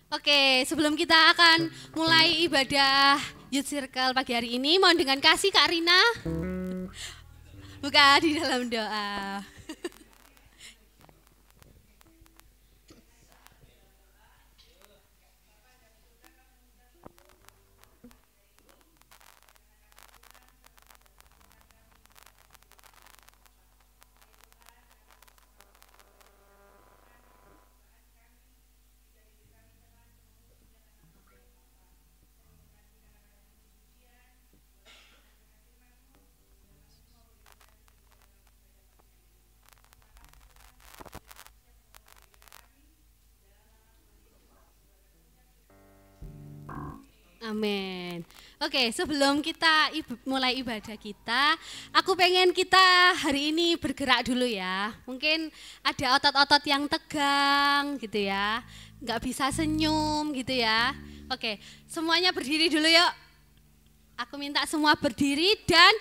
Oke, sebelum kita akan mulai ibadah Youth Circle pagi hari ini, mohon dengan kasih Kak Rina buka di dalam doa. Amin. Oke, sebelum kita mulai ibadah kita, aku pengen kita hari ini bergerak dulu ya. Mungkin ada otot-otot yang tegang gitu ya, nggak bisa senyum gitu ya. Oke, semuanya berdiri dulu yuk. Aku minta semua berdiri dan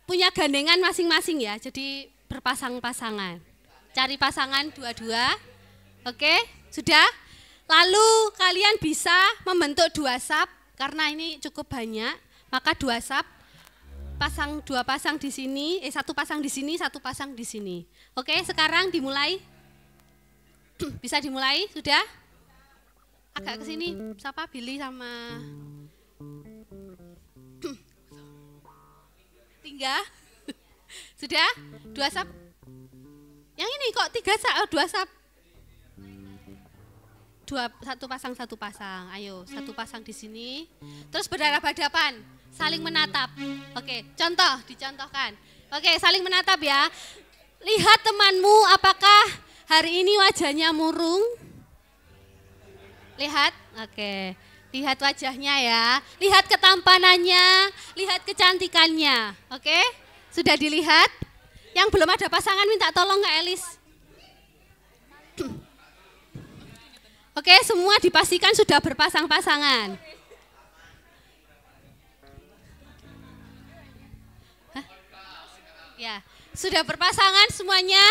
punya gandengan masing-masing ya, jadi berpasang-pasangan. Cari pasangan dua-dua, oke, sudah? Lalu kalian bisa membentuk dua sap, karena ini cukup banyak, maka dua sap, dua pasang di sini, satu pasang di sini, satu pasang di sini. Oke, sekarang dimulai. Bisa dimulai, sudah? Agak ke sini, siapa? Billy sama Tingga. Sudah? Dua sap. Yang ini kok tiga sap, dua sap. Satu pasang, ayo satu pasang di sini, terus berhadapan-hadapan, saling menatap. Oke, dicontohkan. Oke, saling menatap ya. Lihat temanmu, apakah hari ini wajahnya murung? Lihat, oke, lihat wajahnya ya, lihat ketampanannya, lihat kecantikannya. Oke, sudah dilihat? Yang belum ada pasangan minta tolong Kak Elis. Oke, semua dipastikan sudah berpasang-pasangan. Ya, sudah berpasangan semuanya?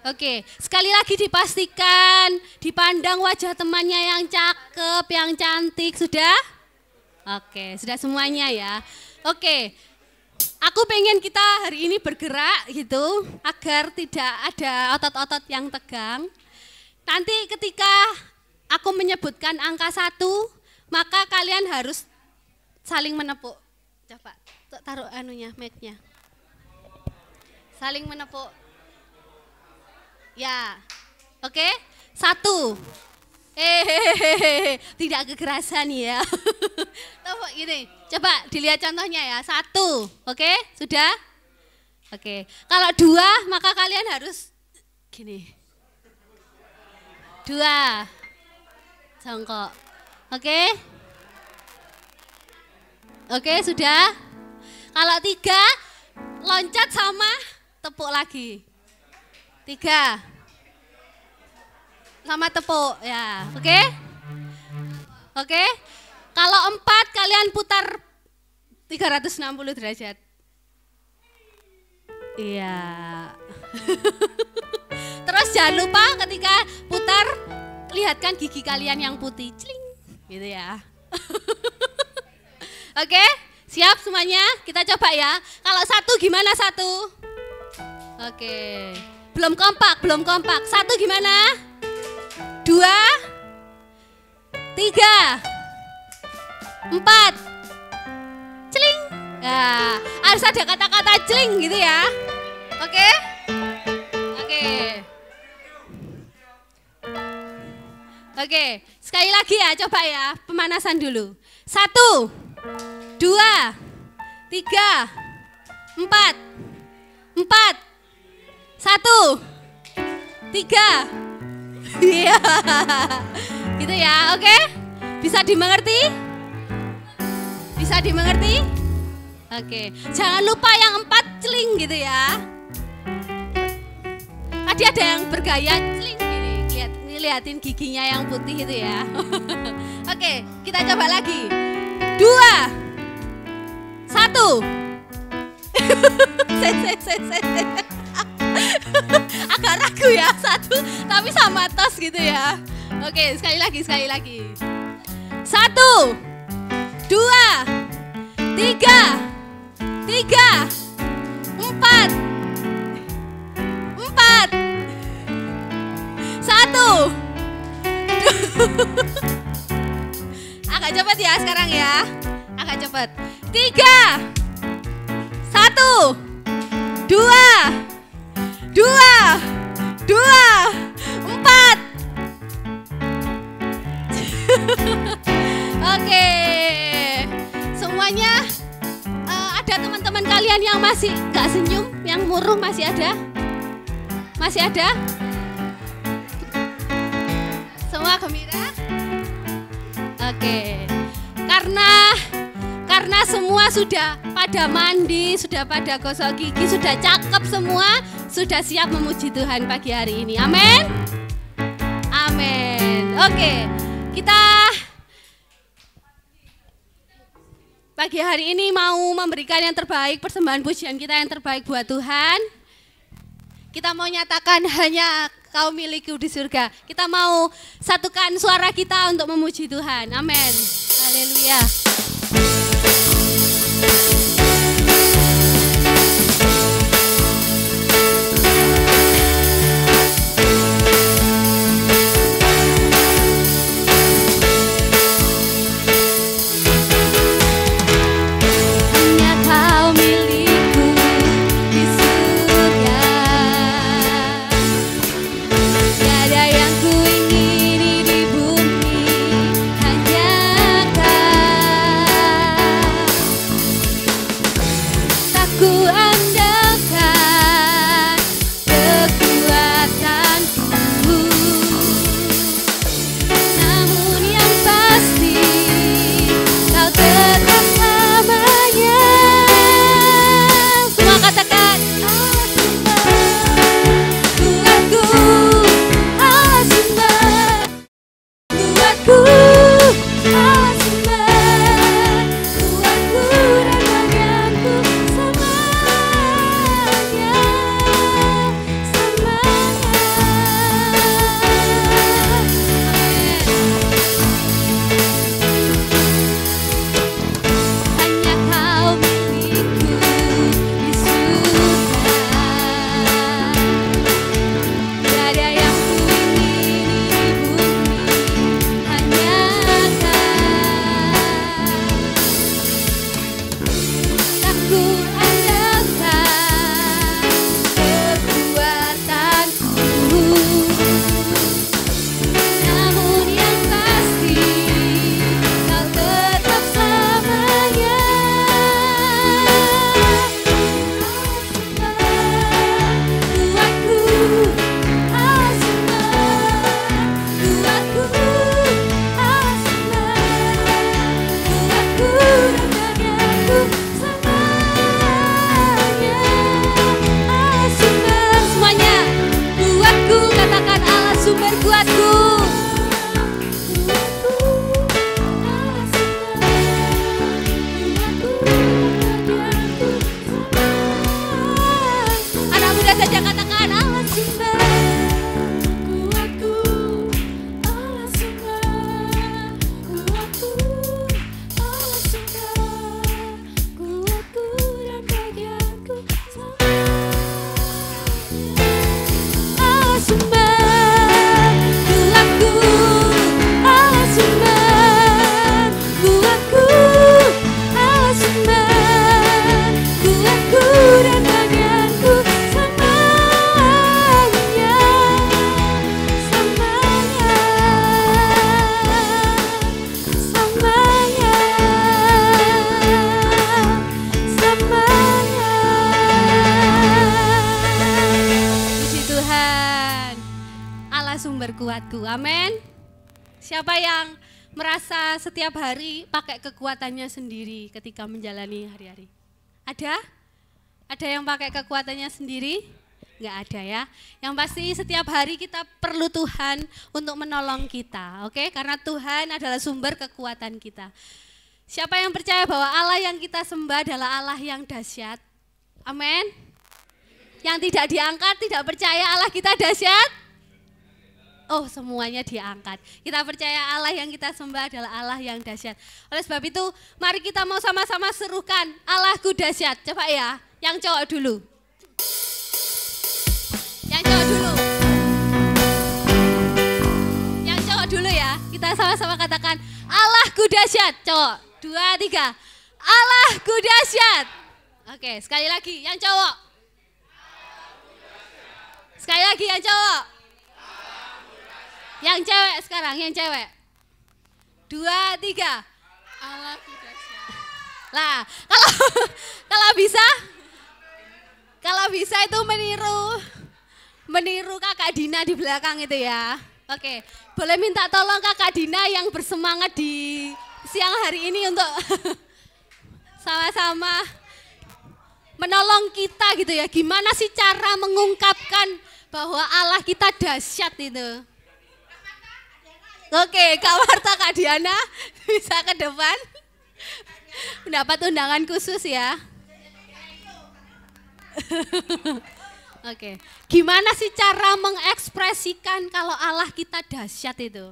Oke, sekali lagi dipastikan, dipandang wajah temannya yang cakep, yang cantik, sudah? Oke, sudah semuanya ya. Oke, aku pengen kita hari ini bergerak gitu, agar tidak ada otot-otot yang tegang. Nanti ketika aku menyebutkan angka 1, maka kalian harus saling menepuk. Coba taruh mic-nya. Saling menepuk. Ya, oke. 1. Tidak kekerasan ya. Tepuk gini. Coba dilihat contohnya ya. 1, oke? Sudah? Oke. Kalau 2, maka kalian harus gini. 2, jongkok, oke? Oke, sudah? Kalau 3, loncat sama tepuk lagi. 3, sama tepuk, ya, oke? Oke? Kalau 4, kalian putar 360 derajat. Iya. Terus jangan lupa ketika putar, lihatkan gigi kalian yang putih, celing, gitu ya. Oke, siap semuanya? Kita coba ya. Kalau 1 gimana 1? Oke, belum kompak. 1 gimana? 2, 3, 4, celing. Nah, harus ada kata-kata celing gitu ya. Oke? Oke, sekali lagi ya, coba ya, pemanasan dulu. 1, 2, 3, 4, 1, 3. Iya, gitu ya, oke? Bisa dimengerti? Bisa dimengerti? Oke, jangan lupa yang 4 celing gitu ya. Tadi ada yang bergaya celing gini, lihatin giginya yang putih itu ya. Oke, kita coba lagi. 2, 1. Agak ragu ya 1, tapi tapi sama tos gitu ya. Oke, sekali lagi. 1, 2, 3, 4, 5, 6, 1. Agak cepat ya sekarang ya. Agak cepat. 3, 1, 2, 4. Oke. Semuanya ada teman-teman kalian yang masih gak senyum, yang murung masih ada? Masih ada? Semua gembira? Oke. Karena semua sudah pada mandi, sudah pada gosok gigi, sudah cakep semua, sudah siap memuji Tuhan pagi hari ini. Amin. Amin. Oke. Kita pagi hari ini mau memberikan yang terbaik, persembahan pujian kita yang terbaik buat Tuhan. Kita mau nyatakan hanya Kau milikku di surga. Kita mau satukan suara kita untuk memuji Tuhan. Amin. Haleluya. kuatku. Amin. Siapa yang merasa setiap hari pakai kekuatannya sendiri ketika menjalani hari-hari? Ada? Ada yang pakai kekuatannya sendiri? Enggak ada ya. Yang pasti setiap hari kita perlu Tuhan untuk menolong kita, oke? Karena Tuhan adalah sumber kekuatan kita. Siapa yang percaya bahwa Allah yang kita sembah adalah Allah yang dahsyat? Amin. Yang tidak diangkat, tidak percaya Allah kita dahsyat? Oh, semuanya diangkat. Kita percaya Allah yang kita sembah adalah Allah yang dahsyat. Oleh sebab itu, mari kita mau sama-sama serukan Allahku dahsyat. Coba ya, yang cowok dulu. Yang cowok dulu. Yang cowok dulu ya. Kita sama-sama katakan Allahku dahsyat. Cowok, 2, 3. Allahku dahsyat. Oke, sekali lagi yang cowok. Sekali lagi yang cowok. Yang cewek sekarang, yang cewek. 2, 3. Allahku dahsyat. Lah, kalau bisa itu meniru Kakak Dina di belakang itu ya. Oke, boleh minta tolong Kakak Dina yang bersemangat di siang hari ini untuk sama-sama menolong kita gitu ya. Gimana sih cara mengungkapkan bahwa Allah kita dahsyat itu? Oke, Kak Marta, Kak Diana bisa ke depan. Mendapat undangan khusus ya. Oke, gimana sih cara mengekspresikan kalau Allah kita dahsyat itu?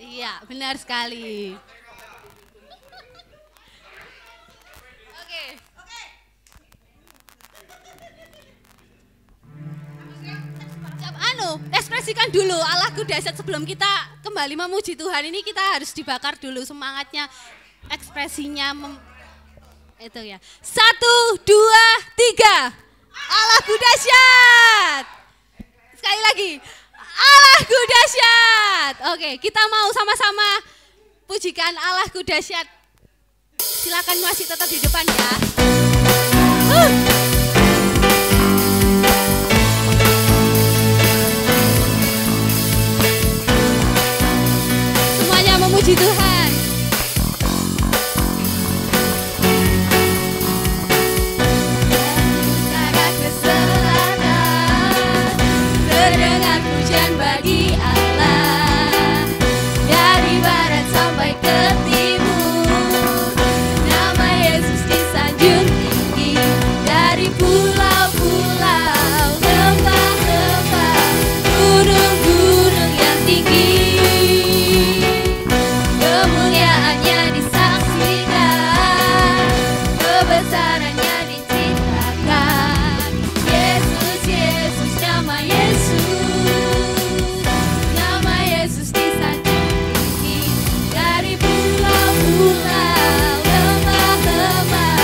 Iya, benar sekali. Oke. Ekspresikan dulu Allahku dahsyat sebelum kita kembali memuji Tuhan. Ini kita harus dibakar dulu semangatnya, ekspresinya itu ya. 1, 2, 3. Allahku dahsyat. Sekali lagi. Allahku dahsyat. Oke, kita mau sama-sama pujikan Allahku dahsyat. Silakan masih tetap di depan ya. Semuanya memuji Tuhan. Terdengar pujian bagi Allah, dari barat sampai ke timur. Nama Yesus disanjung tinggi, dari pulau-pulau, lembah-lembah, gunung-gunung yang tinggi. Kemuliaannya disaksikan, kebesarannya diceritakan. Yesus, Yesus, nama Yesus. Nama Yesus disanjung tinggi, dari pulau-pulau, lembah-lembah,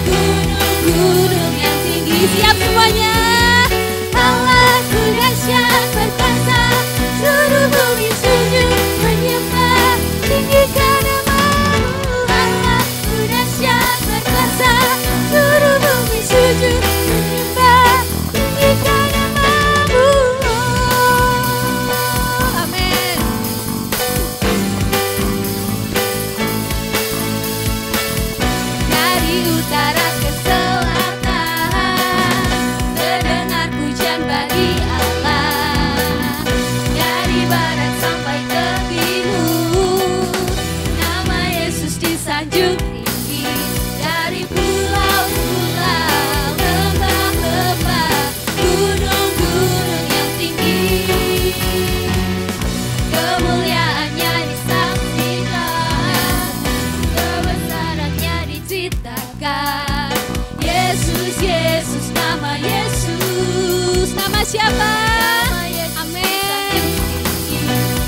gunung-gunung yang tinggi. Siap semuanya. Allahku dahsyat berkuasa, seluruh bumi sujud menyembah, tinggikan nama-Mu. Allahku dahsyat berkuasa, seluruh bumi sujud menyembah, tinggikan nama-Mu. Amin. Dari utara ke selatan, terdengar pujian bagi Allah, dari barat sampai ke timur. Nama Yesus disanjung tinggi, dari pulau-pulau, lembah-lembah, gunung-gunung yang tinggi. Kemuliaannya disaksikan, kebesarannya diceritakan. Yesus, Yesus, nama Yesus. Nama siapa? Amin.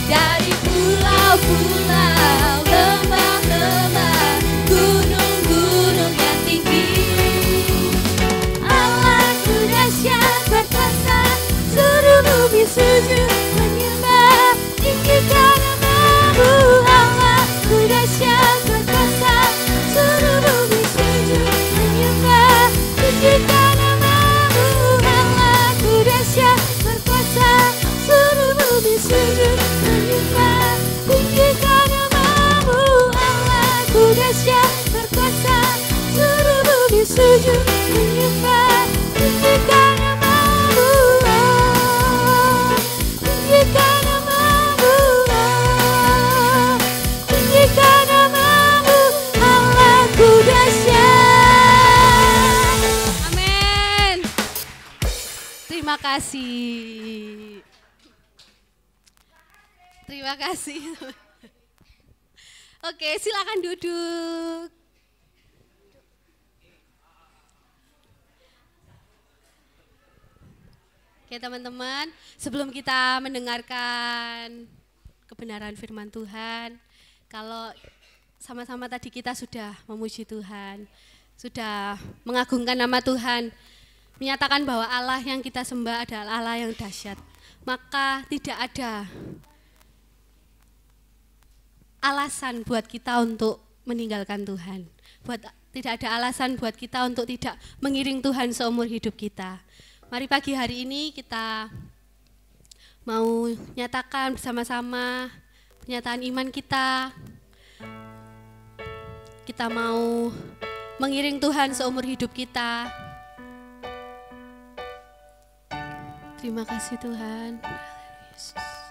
Dari pulau-pulau, lembah-lembah, gunung-gunung yang tinggi. Allahku dahsyat berkuasa, seluruh bumi sujud menyembah, tinggikan nama-Mu. Allahku dahsyat berkuasa, seluruh bumi sujud menyembah, tinggikan nama-Mu. Allahku dahsyat berkuasa, Terima kasih. Terima kasih. Oke, silakan duduk. Oke teman-teman, sebelum kita mendengarkan kebenaran firman Tuhan, kalau sama-sama tadi kita sudah memuji Tuhan, sudah mengagungkan nama Tuhan, menyatakan bahwa Allah yang kita sembah adalah Allah yang dahsyat, maka tidak ada alasan buat kita untuk meninggalkan Tuhan. Tidak ada alasan buat kita untuk tidak mengiring Tuhan seumur hidup kita. Mari pagi hari ini kita mau nyatakan bersama-sama pernyataan iman kita. Kita mau mengiring Tuhan seumur hidup kita. Terima kasih Tuhan. Yesus.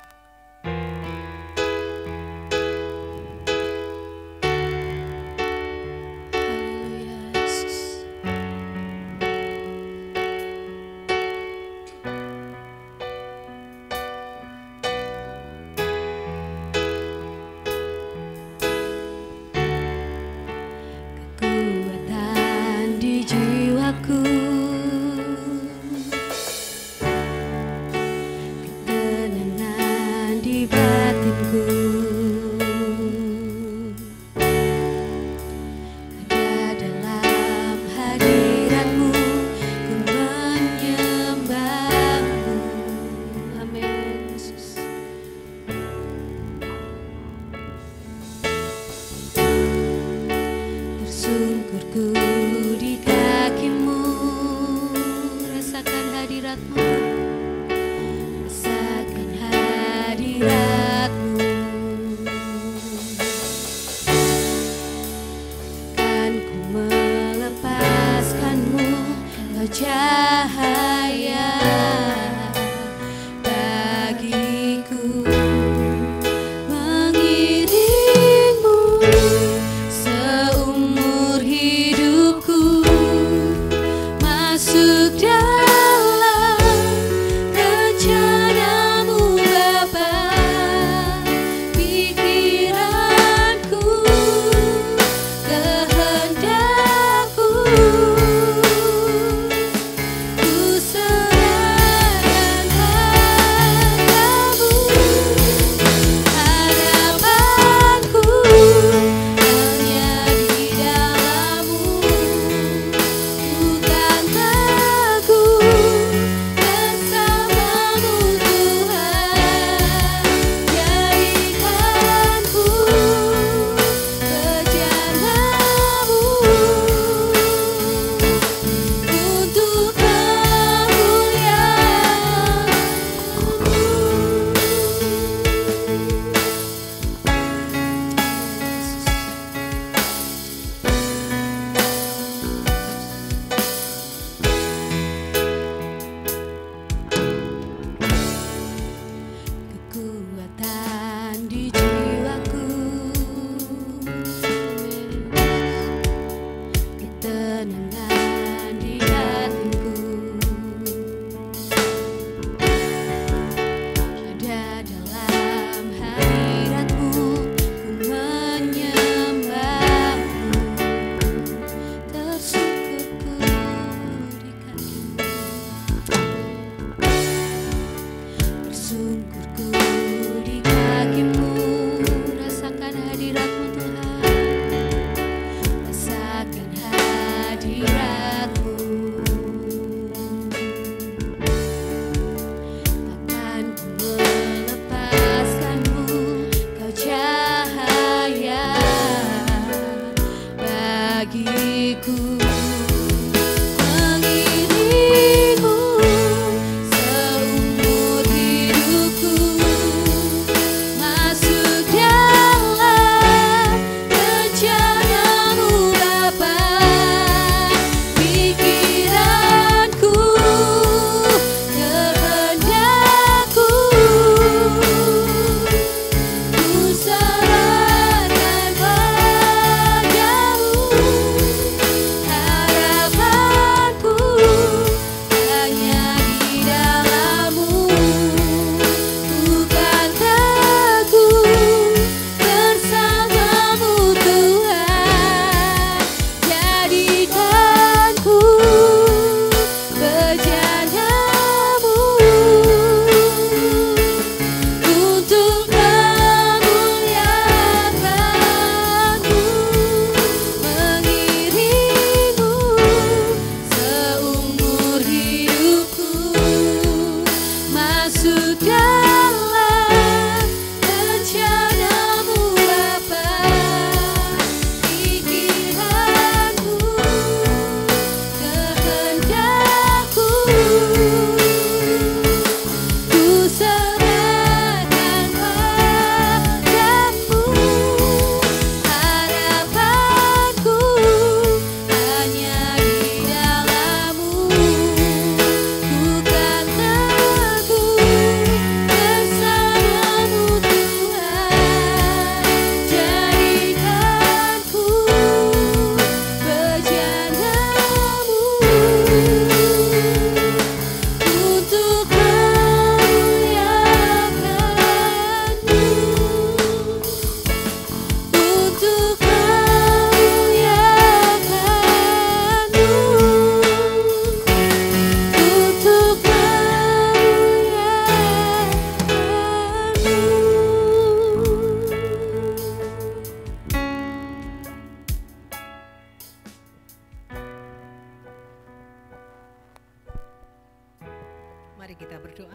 Mari kita berdoa.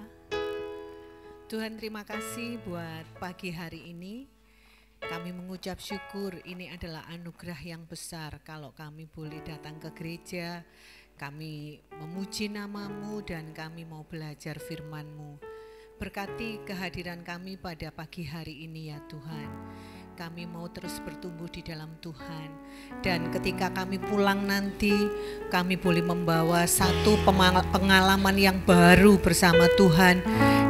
Tuhan, terima kasih buat pagi hari ini. Kami mengucap syukur, ini adalah anugerah yang besar kalau kami boleh datang ke gereja, kami memuji nama-Mu dan kami mau belajar firman-Mu. Berkati kehadiran kami pada pagi hari ini ya Tuhan. Kami mau terus bertumbuh di dalam Tuhan. Dan ketika kami pulang nanti, kami boleh membawa satu pengalaman yang baru bersama Tuhan.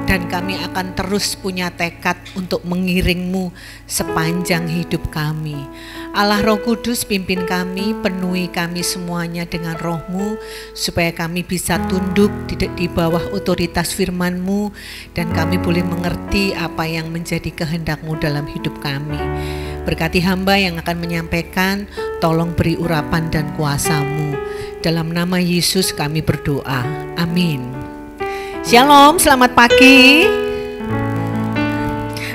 Dan kami akan terus punya tekad untuk mengiring-Mu sepanjang hidup kami. Allah Roh Kudus pimpin kami, penuhi kami semuanya dengan Roh-Mu, supaya kami bisa tunduk di bawah otoritas firman-Mu, dan kami boleh mengerti apa yang menjadi kehendak-Mu dalam hidup kami. Berkati hamba yang akan menyampaikan, tolong beri urapan dan kuasa-Mu. Dalam nama Yesus kami berdoa, amin. Shalom, selamat pagi.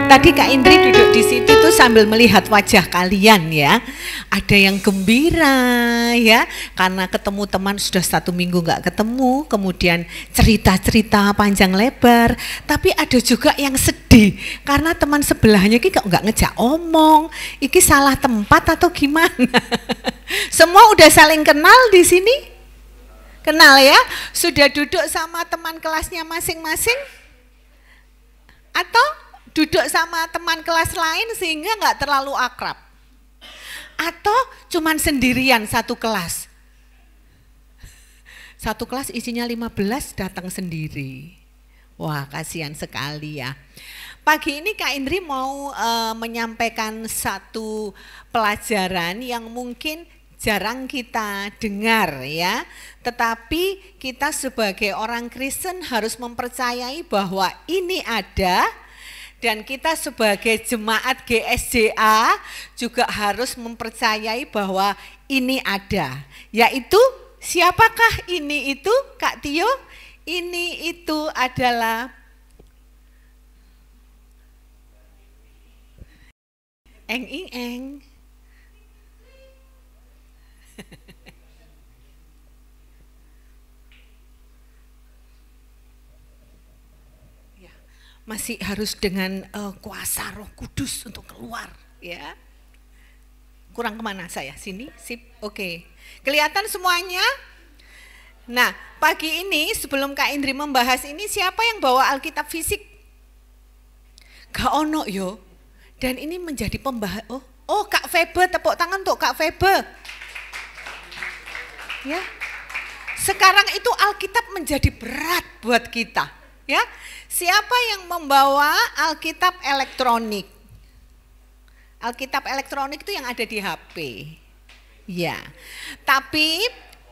Tadi Kak Indri duduk di situ tuh sambil melihat wajah kalian ya. Ada yang gembira ya, karena ketemu teman sudah 1 minggu gak ketemu, kemudian cerita-cerita panjang lebar. Tapi ada juga yang sedih, karena teman sebelahnya ini kok gak ngejak omong, iki salah tempat atau gimana. Semua udah saling kenal di sini? Kenal ya? Sudah duduk sama teman kelasnya masing-masing? Atau duduk sama teman kelas lain sehingga nggak terlalu akrab? Atau cuman sendirian satu kelas? Satu kelas isinya 15 datang sendiri. Wah, kasihan sekali ya. Pagi ini Kak Indri mau menyampaikan satu pelajaran yang mungkin jarang kita dengar ya. Tetapi kita sebagai orang Kristen harus mempercayai bahwa ini ada. Dan kita sebagai jemaat GSJA juga harus mempercayai bahwa ini ada. Yaitu siapakah ini itu Kak Tio? Ini itu adalah Eng. Masih harus dengan kuasa Roh Kudus untuk keluar ya. Kurang kemana saya? Sini, sip, oke. Kelihatan semuanya? Nah, pagi ini sebelum Kak Indri membahas ini, siapa yang bawa Alkitab fisik? Gak ono yo. Dan ini menjadi pembahas. Oh Kak Febe, tepuk tangan untuk Kak Febe. Ya. Sekarang itu Alkitab menjadi berat buat kita. Ya, siapa yang membawa Alkitab elektronik? Alkitab elektronik itu yang ada di HP. Ya. Tapi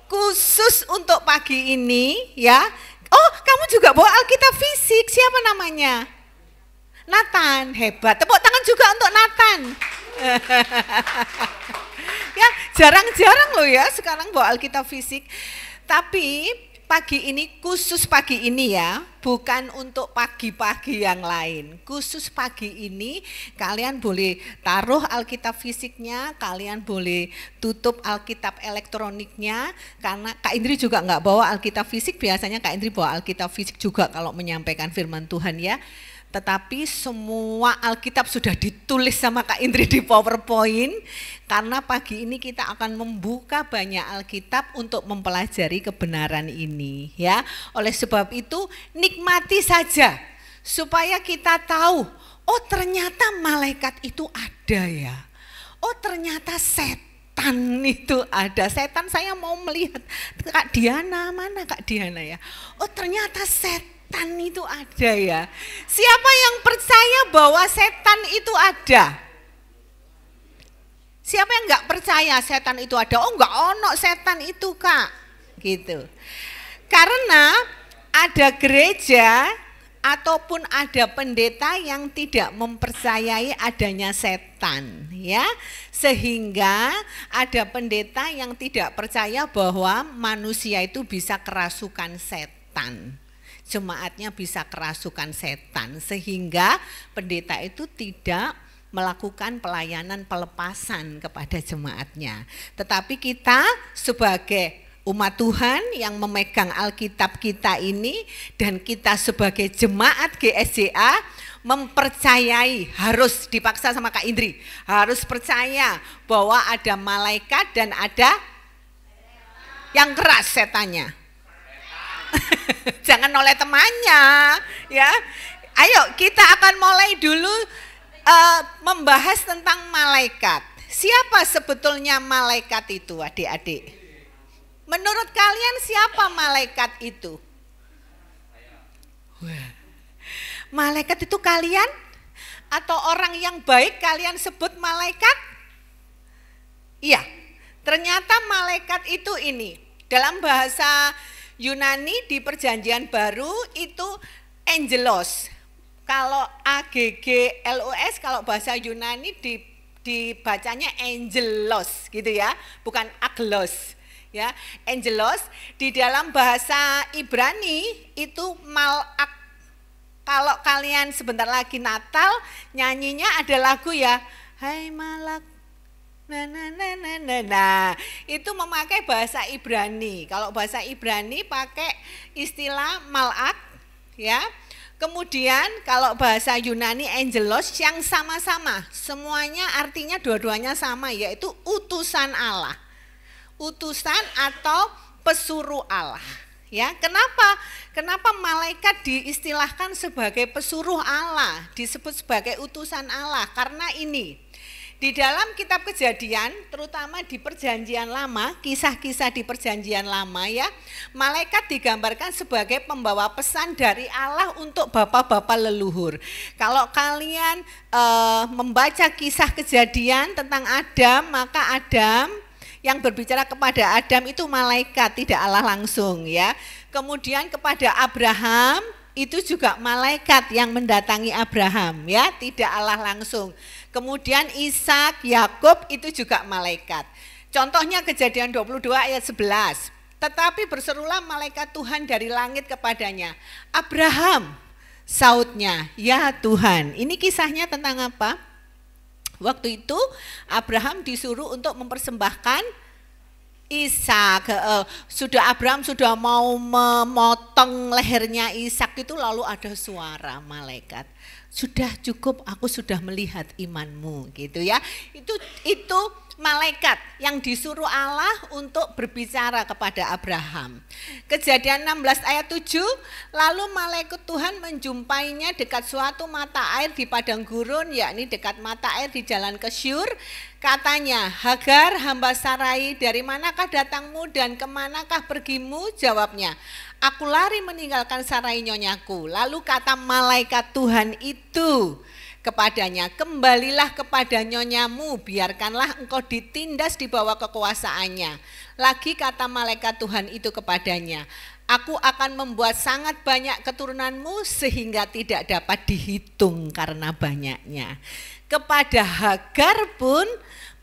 khusus untuk pagi ini ya. Oh, kamu juga bawa Alkitab fisik. Siapa namanya? Nathan, hebat. Tepuk tangan juga untuk Nathan. Ya, jarang-jarang loh ya sekarang bawa Alkitab fisik. Tapi pagi ini, khusus pagi ini ya, bukan untuk pagi-pagi yang lain. Khusus pagi ini kalian boleh taruh Alkitab fisiknya, kalian boleh tutup Alkitab elektroniknya, karena Kak Indri juga nggak bawa Alkitab fisik, biasanya Kak Indri bawa Alkitab fisik juga kalau menyampaikan firman Tuhan ya. Tetapi semua Alkitab sudah ditulis sama Kak Indri di PowerPoint, karena pagi ini kita akan membuka banyak Alkitab untuk mempelajari kebenaran ini ya. Oleh sebab itu nikmati saja supaya kita tahu, oh ternyata malaikat itu ada ya. Oh ternyata setan itu ada. Setan, saya mau melihat Kak Diana, mana Kak Diana ya. Oh ternyata setan itu ada ya. Siapa yang percaya bahwa setan itu ada? Siapa yang nggak percaya setan itu ada? Oh nggak ono setan itu Kak, gitu. Karena ada gereja ataupun ada pendeta yang tidak mempercayai adanya setan ya. Sehingga ada pendeta yang tidak percaya bahwa manusia itu bisa kerasukan setan. Jemaatnya bisa kerasukan setan, sehingga pendeta itu tidak melakukan pelayanan pelepasan kepada jemaatnya. Tetapi kita sebagai umat Tuhan yang memegang Alkitab kita ini dan kita sebagai jemaat GSJA mempercayai, harus dipaksa sama Kak Indri, harus percaya bahwa ada malaikat dan ada yang keras setannya. Jangan oleh temannya, ya. Ayo kita akan mulai dulu membahas tentang malaikat. Siapa sebetulnya malaikat itu, adik-adik? Menurut kalian siapa malaikat itu? Wah. Malaikat itu kalian atau orang yang baik kalian sebut malaikat? Iya, ternyata malaikat itu ini. Dalam bahasa Yunani di Perjanjian Baru itu angelos. Kalau AGGLOS, kalau bahasa Yunani dibacanya angelos gitu ya, bukan aglos. Ya, angelos. Di dalam bahasa Ibrani itu malak. Kalau kalian sebentar lagi Natal nyanyinya ada lagu ya, hai malak. Nah, itu memakai bahasa Ibrani. Kalau bahasa Ibrani pakai istilah malak, ya. Kemudian kalau bahasa Yunani angelos yang sama-sama, semuanya artinya dua-duanya sama, yaitu utusan Allah. Utusan atau pesuruh Allah. Ya, kenapa malaikat diistilahkan sebagai pesuruh Allah, disebut sebagai utusan Allah? Karena ini di dalam kitab Kejadian, terutama di Perjanjian Lama, kisah-kisah di Perjanjian Lama ya, malaikat digambarkan sebagai pembawa pesan dari Allah untuk bapak-bapak leluhur. Kalau kalian membaca kisah Kejadian tentang Adam, maka Adam yang berbicara kepada Adam itu malaikat, tidak Allah langsung ya. Kemudian kepada Abraham itu juga malaikat yang mendatangi Abraham ya, tidak Allah langsung. Kemudian Ishak, Yakub itu juga malaikat. Contohnya Kejadian 22 ayat 11. Tetapi berserulah malaikat Tuhan dari langit kepadanya, Abraham, sautnya, ya Tuhan. Ini kisahnya tentang apa? Waktu itu Abraham disuruh untuk mempersembahkan Ishak. Abraham sudah mau memotong lehernya Ishak itu, lalu ada suara malaikat. Sudah cukup, aku sudah melihat imanmu, gitu ya. Itu malaikat yang disuruh Allah untuk berbicara kepada Abraham. Kejadian 16 ayat 7, lalu malaikat Tuhan menjumpainya dekat suatu mata air di padang gurun, yakni dekat mata air di jalan ke Syur. Katanya, Hagar hamba Sarai, dari manakah datangmu dan kemanakah pergimu? Jawabnya, aku lari meninggalkan Sarai nyonyaku. Lalu kata malaikat Tuhan itu kepadanya, kembalilah kepada nyonyamu, biarkanlah engkau ditindas di bawah kekuasaannya. Lagi kata malaikat Tuhan itu kepadanya, aku akan membuat sangat banyak keturunanmu sehingga tidak dapat dihitung karena banyaknya. Kepada Hagar pun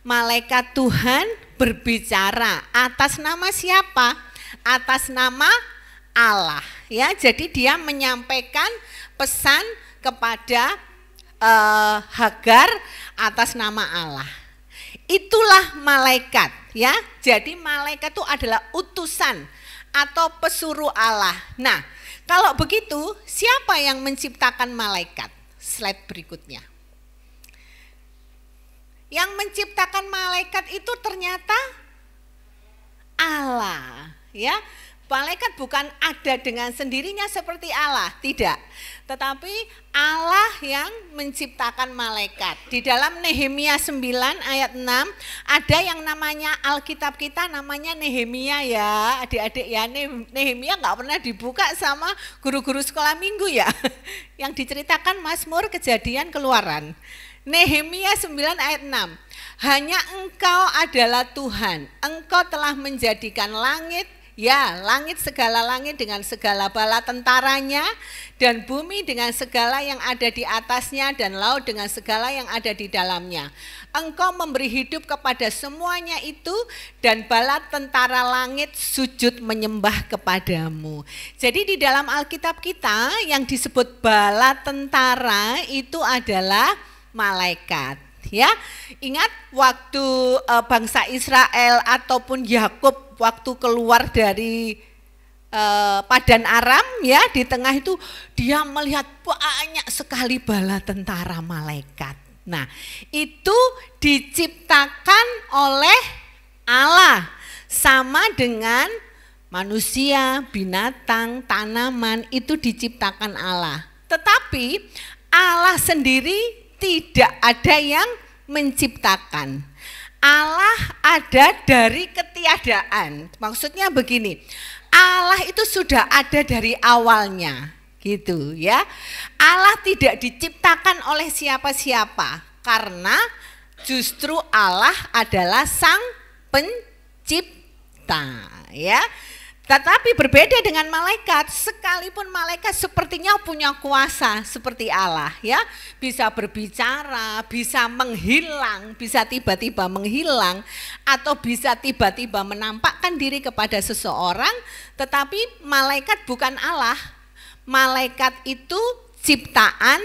malaikat Tuhan berbicara atas nama siapa? Atas nama Allah. Ya, jadi dia menyampaikan pesan kepada Hagar atas nama Allah. Itulah malaikat ya. Jadi malaikat itu adalah utusan atau pesuruh Allah. Nah, kalau begitu siapa yang menciptakan malaikat? Slide berikutnya. Yang menciptakan malaikat itu ternyata Allah ya. Malaikat bukan ada dengan sendirinya seperti Allah, tidak. Tetapi Allah yang menciptakan malaikat. Di dalam Nehemia 9 ayat 6 ada yang namanya Alkitab kita namanya Nehemia ya, adik-adik ya. Nehemia nggak pernah dibuka sama guru-guru sekolah minggu ya. Yang diceritakan Mazmur, Kejadian, Keluaran. Nehemia 9 ayat 6. Hanya Engkau adalah Tuhan. Engkau telah menjadikan langit, ya, langit segala langit dengan segala bala tentaranya, dan bumi dengan segala yang ada di atasnya, dan laut dengan segala yang ada di dalamnya. Engkau memberi hidup kepada semuanya itu, dan bala tentara langit sujud menyembah kepadamu. Jadi di dalam Alkitab kita yang disebut bala tentara itu adalah malaikat. ya. Ingat waktu bangsa Israel ataupun Yakub waktu keluar dari Padan Aram ya, di tengah itu dia melihat banyak sekali bala tentara malaikat. Nah, itu diciptakan oleh Allah, sama dengan manusia, binatang, tanaman itu diciptakan Allah. Tetapi Allah sendiri tidak ada yang menciptakan. Allah ada dari ketiadaan. Maksudnya begini, Allah itu sudah ada dari awalnya, gitu ya. Allah tidak diciptakan oleh siapa-siapa, karena justru Allah adalah Sang Pencipta, ya. Tetapi berbeda dengan malaikat, sekalipun malaikat sepertinya punya kuasa seperti Allah, ya, bisa berbicara, bisa menghilang, bisa tiba-tiba menghilang, atau bisa tiba-tiba menampakkan diri kepada seseorang, tetapi malaikat bukan Allah. Malaikat itu ciptaan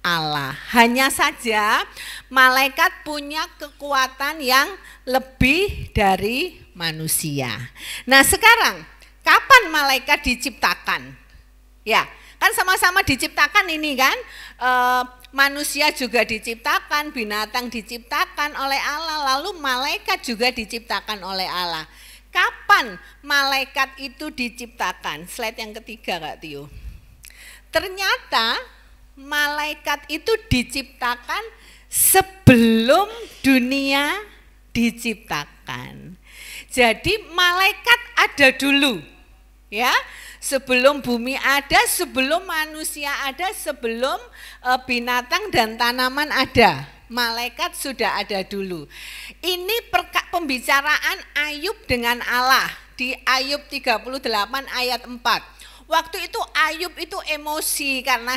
Allah. Hanya saja malaikat punya kekuatan yang lebih dari manusia. Nah, sekarang kapan malaikat diciptakan? Ya, kan sama-sama diciptakan ini kan, manusia juga diciptakan, binatang diciptakan oleh Allah, lalu malaikat juga diciptakan oleh Allah. Kapan malaikat itu diciptakan? Slide yang ketiga Kak Tio. Ternyata malaikat itu diciptakan sebelum dunia diciptakan. Jadi malaikat ada dulu, ya, sebelum bumi ada, sebelum manusia ada, sebelum binatang dan tanaman ada, malaikat sudah ada dulu. Ini pembicaraan Ayub dengan Allah di Ayub 38 ayat 4. Waktu itu Ayub itu emosi karena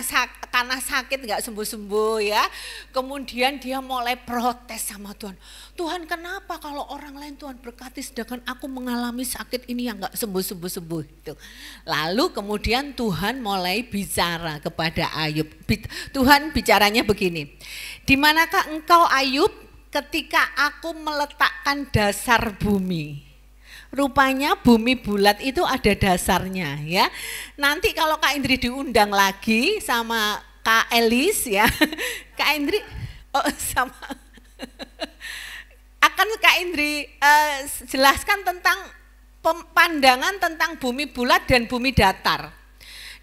sakit nggak sembuh-sembuh ya. Kemudian dia mulai protes sama Tuhan. Tuhan, kenapa kalau orang lain Tuhan berkati, sedangkan aku mengalami sakit ini yang nggak sembuh-sembuh itu. Lalu kemudian Tuhan mulai bicara kepada Ayub. Tuhan bicaranya begini. Di manakah engkau Ayub ketika aku meletakkan dasar bumi? Rupanya bumi bulat itu ada dasarnya ya. Nanti kalau Kak Indri diundang lagi sama Kak Elis ya, Kak Indri sama akan Kak Indri jelaskan tentang pandangan tentang bumi bulat dan bumi datar.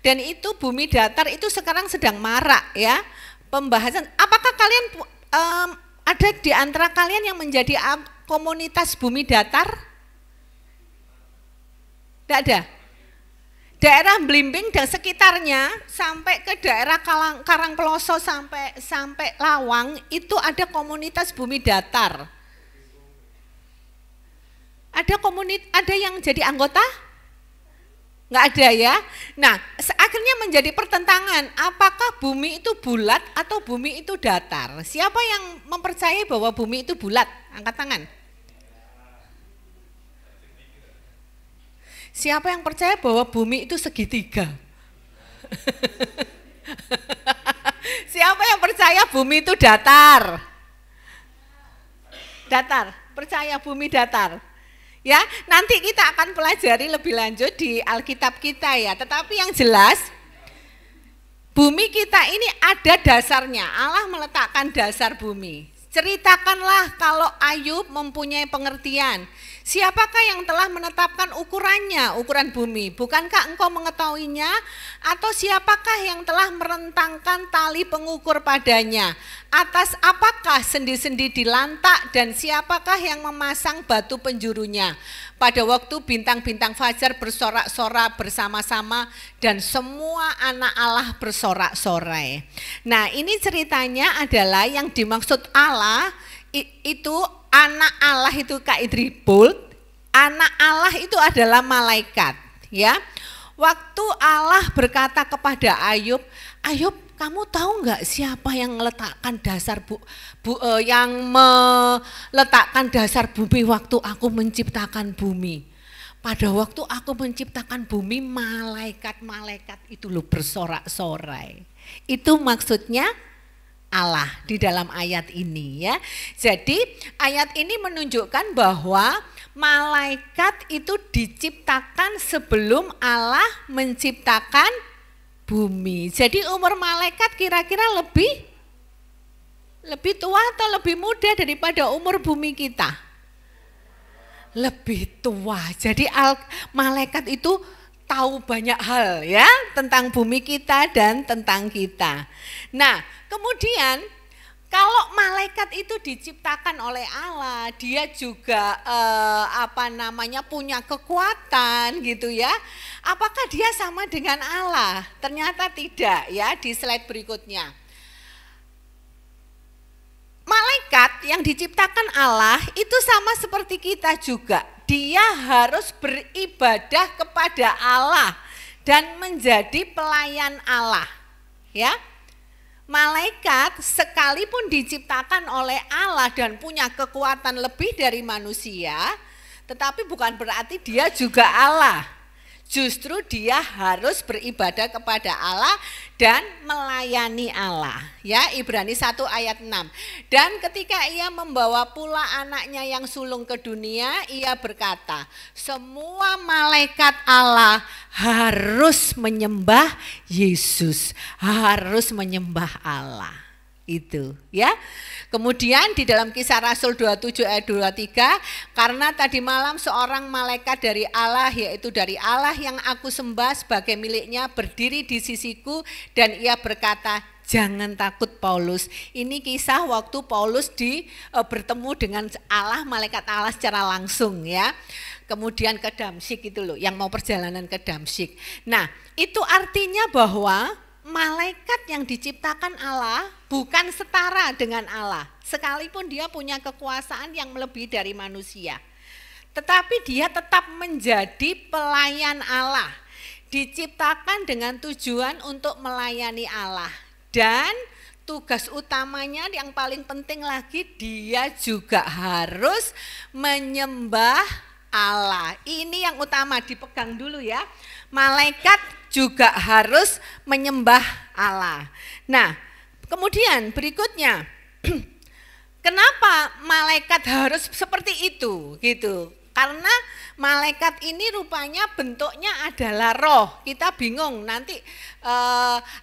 Dan itu bumi datar itu sekarang sedang marak ya pembahasan. Apakah kalian ada di antara kalian yang menjadi komunitas bumi datar? Tidak ada. Daerah Blimbing dan sekitarnya sampai ke daerah Karangpeloso sampai Lawang itu ada komunitas bumi datar. Ada yang jadi anggota? Nggak ada ya. Nah, akhirnya menjadi pertentangan. Apakah bumi itu bulat atau bumi itu datar? Siapa yang mempercayai bahwa bumi itu bulat? Angkat tangan. Siapa yang percaya bahwa bumi itu segitiga? Siapa yang percaya bumi itu datar? Datar, percaya bumi datar. Ya, nanti kita akan pelajari lebih lanjut di Alkitab kita ya. Tetapi yang jelas, bumi kita ini ada dasarnya. Allah meletakkan dasar bumi. Ceritakanlah kalau Ayub mempunyai pengertian. Siapakah yang telah menetapkan ukurannya, ukuran bumi? Bukankah engkau mengetahuinya? Atau siapakah yang telah merentangkan tali pengukur padanya? Atas apakah sendi-sendi dilantak dan siapakah yang memasang batu penjurunya? Pada waktu bintang-bintang fajar bersorak-sorak bersama-sama dan semua anak Allah bersorak-sorai. Nah, ini ceritanya adalah yang dimaksud Allah itu anak Allah itu Kak Idri bold, anak Allah itu adalah malaikat ya. Waktu Allah berkata kepada Ayub, Ayub, kamu tahu nggak siapa yang meletakkan dasar meletakkan dasar bumi waktu aku menciptakan bumi? Pada waktu aku menciptakan bumi, malaikat-malaikat itu loh bersorak-sorai. Itu maksudnya Allah di dalam ayat ini ya. Jadi ayat ini menunjukkan bahwa malaikat itu diciptakan sebelum Allah menciptakan bumi. Jadi umur malaikat kira-kira lebih tua atau lebih muda daripada umur bumi kita? Lebih tua. Jadi malaikat itu tahu banyak hal ya tentang bumi kita dan tentang kita. Nah, kemudian kalau malaikat itu diciptakan oleh Allah, dia juga punya kekuatan gitu ya. Apakah dia sama dengan Allah? Ternyata tidak ya, di slide berikutnya. Malaikat yang diciptakan Allah itu sama seperti kita juga. Dia harus beribadah kepada Allah dan menjadi pelayan Allah. Ya. Malaikat sekalipun diciptakan oleh Allah dan punya kekuatan lebih dari manusia, tetapi bukan berarti dia juga Allah. Justru dia harus beribadah kepada Allah dan melayani Allah. Ya, Ibrani 1 ayat 6. Dan ketika ia membawa pula anaknya yang sulung ke dunia, ia berkata, semua malaikat Allah harus menyembah Yesus, harus menyembah Allah. Itu ya. Kemudian di dalam Kisah Rasul 27 ayat 23, karena tadi malam seorang malaikat dari Allah, yaitu dari Allah yang aku sembah sebagai miliknya, berdiri di sisiku dan ia berkata, jangan takut Paulus. Ini kisah waktu Paulus bertemu dengan Allah, malaikat Allah secara langsung ya. Kemudian ke Damsyik itu loh, yang mau perjalanan ke Damsyik. Nah, itu artinya bahwa malaikat yang diciptakan Allah bukan setara dengan Allah, sekalipun dia punya kekuasaan yang melebihi dari manusia. Tetapi dia tetap menjadi pelayan Allah, diciptakan dengan tujuan untuk melayani Allah. Dan tugas utamanya yang paling penting lagi, dia juga harus menyembah Allah. Ini yang utama, dipegang dulu ya. Malaikat juga harus menyembah Allah. Nah, kemudian berikutnya, kenapa malaikat harus seperti itu gitu? Karena malaikat ini rupanya bentuknya adalah roh. Kita bingung, nanti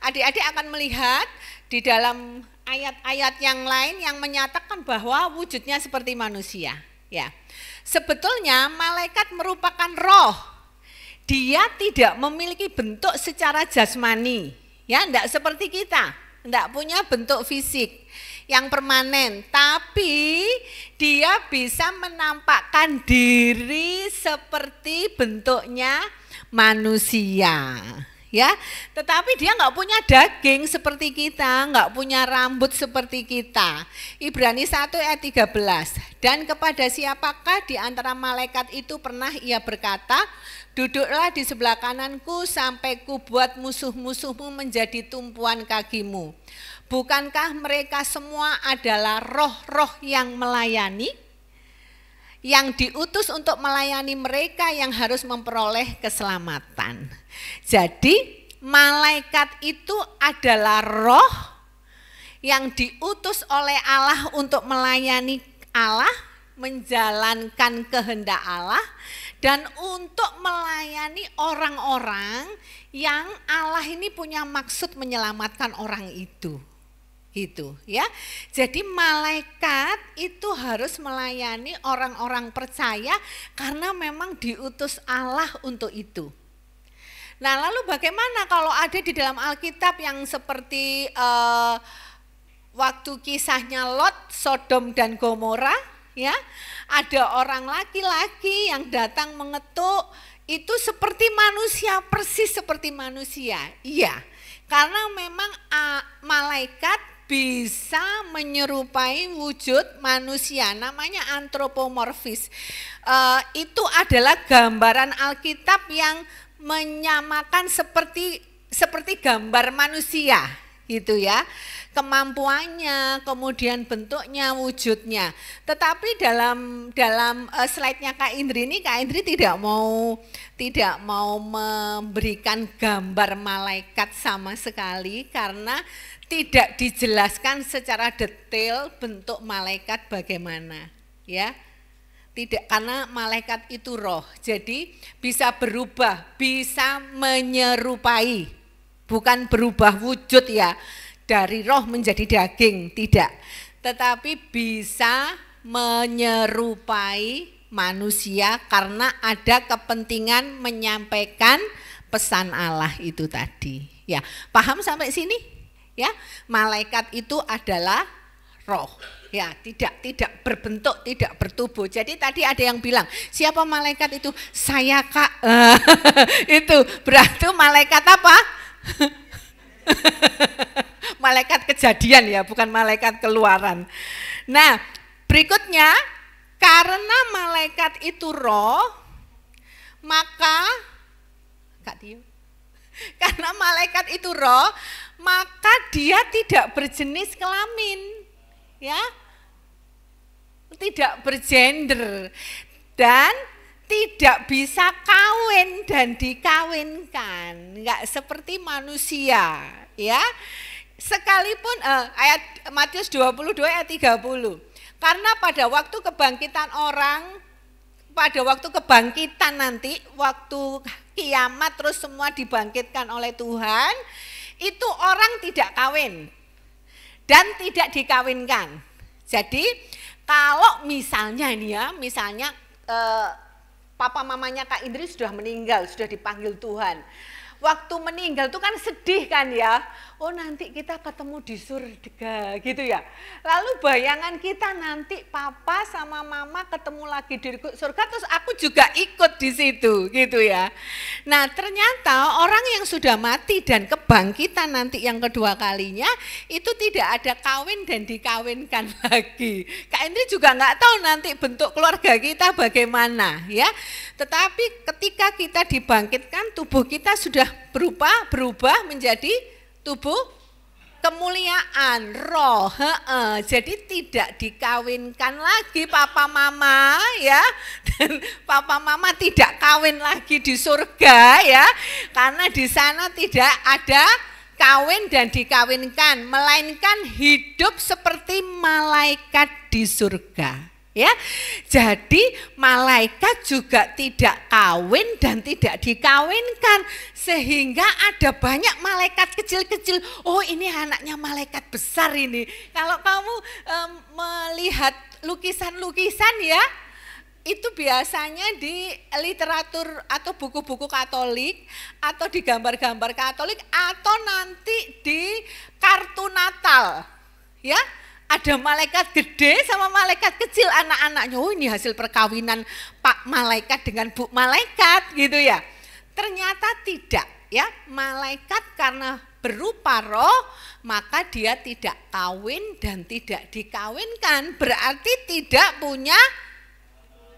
adik-adik akan melihat di dalam ayat-ayat yang lain yang menyatakan bahwa wujudnya seperti manusia. Ya, sebetulnya malaikat merupakan roh. Dia tidak memiliki bentuk secara jasmani, ya, enggak seperti kita, enggak punya bentuk fisik yang permanen, tapi dia bisa menampakkan diri seperti bentuknya manusia. Ya, tetapi dia nggak punya daging seperti kita, nggak punya rambut seperti kita. Ibrani 1 ayat 13. Dan kepada siapakah di antara malaikat itu pernah ia berkata, duduklah di sebelah kananku sampai kubuat musuh-musuhmu menjadi tumpuan kakimu. Bukankah mereka semua adalah roh-roh yang melayani, yang diutus untuk melayani mereka yang harus memperoleh keselamatan. Jadi malaikat itu adalah roh yang diutus oleh Allah untuk melayani Allah, menjalankan kehendak Allah, dan untuk melayani orang-orang yang Allah ini punya maksud menyelamatkan orang itu. Gitu ya. Jadi malaikat itu harus melayani orang-orang percaya karena memang diutus Allah untuk itu. Nah, lalu bagaimana kalau ada di dalam Alkitab yang seperti waktu kisahnya Lot, Sodom dan Gomora, ya, ada orang laki-laki yang datang mengetuk, itu seperti manusia, persis seperti manusia. Iya, karena memang malaikat bisa menyerupai wujud manusia, namanya antropomorfis. Itu adalah gambaran Alkitab yang menyamakan seperti gambar manusia. gitu ya, kemampuannya, kemudian bentuknya, wujudnya. Tetapi dalam slide-nya Kak Indri ini, Kak Indri tidak mau memberikan gambar malaikat sama sekali karena tidak dijelaskan secara detail bentuk malaikat bagaimana, ya. Tidak, karena malaikat itu roh, jadi bisa berubah, bisa menyerupai. Bukan berubah wujud ya, dari roh menjadi daging, tidak. Tetapi bisa menyerupai manusia karena ada kepentingan menyampaikan pesan Allah itu tadi. Ya, paham sampai sini? Ya, malaikat itu adalah roh. Ya, tidak berbentuk, tidak bertubuh. Jadi tadi ada yang bilang, siapa malaikat itu? Saya Kak. Itu berarti malaikat apa? Malaikat kejadian ya, bukan malaikat keluaran. Nah, berikutnya, karena malaikat itu roh, maka Kak Tio, karena malaikat itu roh, maka dia tidak berjenis kelamin, ya, tidak bergender, dan tidak bisa kawin dan dikawinkan, enggak seperti manusia, ya. Sekalipun ayat Matius 22 ayat 30. Karena pada waktu kebangkitan orang, pada waktu kebangkitan nanti, waktu kiamat terus semua dibangkitkan oleh Tuhan, itu orang tidak kawin dan tidak dikawinkan. Jadi kalau misalnya ini ya, misalnya papa mamanya Kak Indri sudah meninggal, sudah dipanggil Tuhan. Waktu meninggal itu kan sedih kan ya, oh nanti kita ketemu di surga gitu ya. Lalu bayangan kita nanti papa sama mama ketemu lagi di surga, terus aku juga ikut di situ gitu ya. Nah ternyata orang yang sudah mati dan kebangkitan nanti yang kedua kalinya itu tidak ada kawin dan dikawinkan lagi. Kak Indri juga nggak tahu nanti bentuk keluarga kita bagaimana ya. Tetapi ketika kita dibangkitkan, tubuh kita sudah berubah menjadi tubuh kemuliaan roh. Jadi tidak dikawinkan lagi papa mama ya, dan papa mama tidak kawin lagi di surga ya, karena di sana tidak ada kawin dan dikawinkan, melainkan hidup seperti malaikat di surga. Ya, jadi malaikat juga tidak kawin dan tidak dikawinkan, sehingga ada banyak malaikat kecil-kecil. Oh ini anaknya malaikat besar ini. Kalau kamu melihat lukisan-lukisan ya, itu biasanya di literatur atau buku-buku Katolik atau di gambar-gambar Katolik atau nanti di kartu Natal, ya. Ada malaikat gede sama malaikat kecil anak-anaknya. Oh ini hasil perkawinan Pak Malaikat dengan Bu Malaikat gitu ya. Ternyata tidak ya. Malaikat karena berupa roh maka dia tidak kawin dan tidak dikawinkan. Berarti tidak punya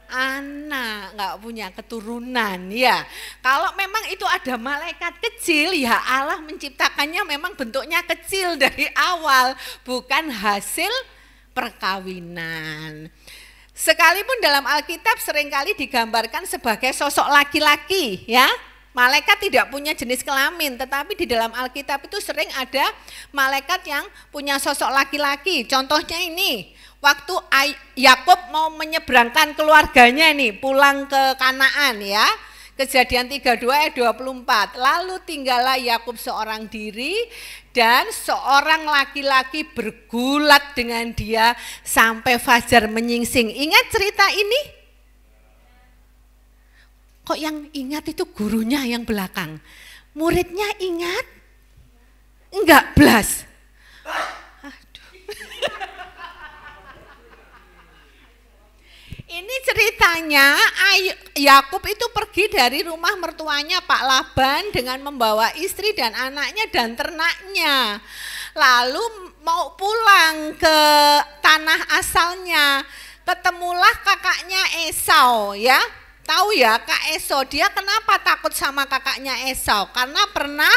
anak, nggak punya keturunan ya. Kalau memang itu ada malaikat kecil ya, Allah menciptakannya memang bentuknya kecil dari awal, bukan hasil perkawinan. Sekalipun dalam Alkitab seringkali digambarkan sebagai sosok laki-laki ya. Malaikat tidak punya jenis kelamin, tetapi di dalam Alkitab itu sering ada malaikat yang punya sosok laki-laki. Contohnya ini, waktu Yakub mau menyeberangkan keluarganya nih, pulang ke Kanaan ya. Kejadian 32 ayat 24. Lalu tinggallah Yakub seorang diri dan seorang laki-laki bergulat dengan dia sampai fajar menyingsing. Ingat cerita ini? Kok yang ingat itu gurunya yang belakang? Muridnya ingat? Enggak, blas. Aduh. Ini ceritanya Yakub itu pergi dari rumah mertuanya Pak Laban dengan membawa istri dan anaknya dan ternaknya. Lalu mau pulang ke tanah asalnya. Ketemulah kakaknya Esau ya. Tahu ya Kak Esau, dia kenapa takut sama kakaknya Esau? Karena pernah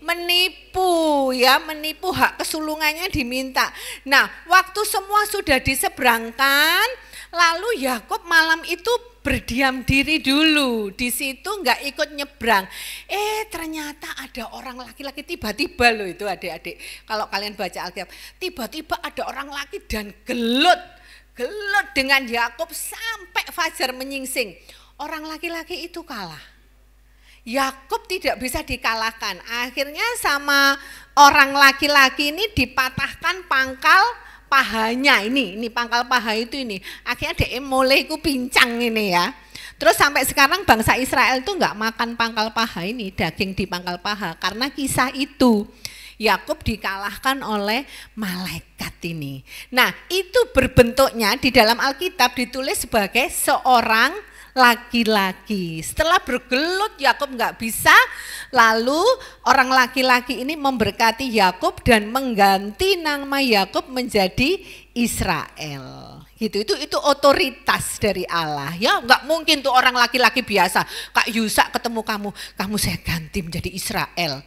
Menipu ya, menipu, hak kesulungannya diminta. Nah, waktu semua sudah diseberangkan, lalu Yakub malam itu berdiam diri dulu, di situ nggak ikut nyebrang. Ternyata ada orang laki-laki, tiba-tiba loh itu adik-adik, kalau kalian baca Alkitab, tiba-tiba ada orang laki dan gelut dengan Yakub sampai fajar menyingsing. Orang laki-laki itu kalah. Yakub tidak bisa dikalahkan. Akhirnya sama orang laki-laki ini dipatahkan pangkal pahanya ini pangkal paha itu ini. Akhirnya dia mulai ku pincang ini ya. Terus sampai sekarang bangsa Israel itu nggak makan pangkal paha ini, daging di pangkal paha, karena kisah itu. Yakub dikalahkan oleh malaikat ini. Nah, itu berbentuknya di dalam Alkitab ditulis sebagai seorang laki-laki. Setelah bergelut Yakub nggak bisa, lalu orang laki-laki ini memberkati Yakub dan mengganti nama Yakub menjadi Israel. Gitu, itu otoritas dari Allah ya. Nggak mungkin tuh orang laki-laki biasa, Kak Yusa ketemu kamu saya ganti menjadi Israel.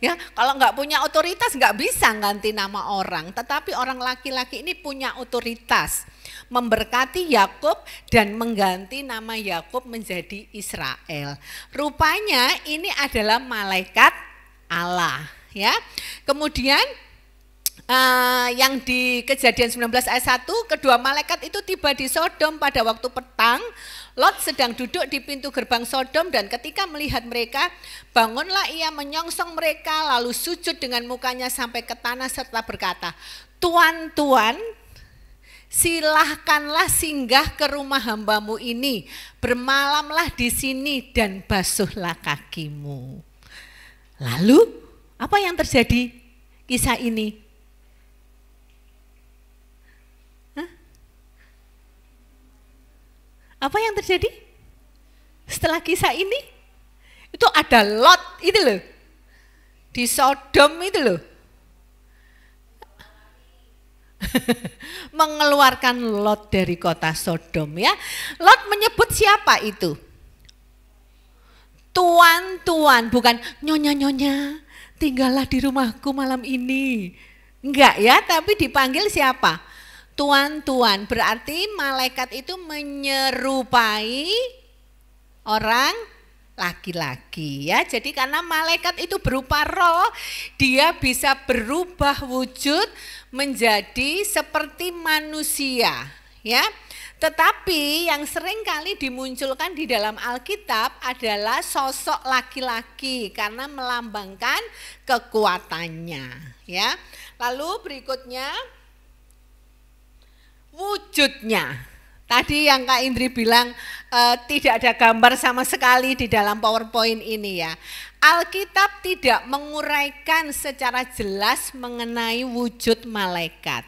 Ya, kalau nggak punya otoritas nggak bisa ganti nama orang. Tetapi orang laki-laki ini punya otoritas, memberkati Yakub dan mengganti nama Yakub menjadi Israel. Rupanya ini adalah malaikat Allah ya. Kemudian yang di Kejadian 19 ayat 1, kedua malaikat itu tiba di Sodom pada waktu petang. Lot sedang duduk di pintu gerbang Sodom dan ketika melihat mereka, bangunlah ia menyongsong mereka lalu sujud dengan mukanya sampai ke tanah serta berkata, Tuan, silahkanlah singgah ke rumah hambamu ini, bermalamlah di sini dan basuhlah kakimu. Lalu apa yang terjadi kisah ini? Apa yang terjadi setelah kisah ini? Itu ada Lot itu loh, di Sodom itu loh. Mengeluarkan Lot dari kota Sodom ya. Lot menyebut siapa itu? Tuan, bukan nyonya, tinggallah di rumahku malam ini. Enggak ya, tapi dipanggil siapa? Tuan, berarti malaikat itu menyerupai orang laki-laki ya. Jadi karena malaikat itu berupa roh, dia bisa berubah wujud menjadi seperti manusia ya. Tetapi yang sering kali dimunculkan di dalam Alkitab adalah sosok laki-laki karena melambangkan kekuatannya ya. Lalu berikutnya wujudnya. Tadi yang Kak Indri bilang tidak ada gambar sama sekali di dalam PowerPoint ini ya. Alkitab tidak menguraikan secara jelas mengenai wujud malaikat.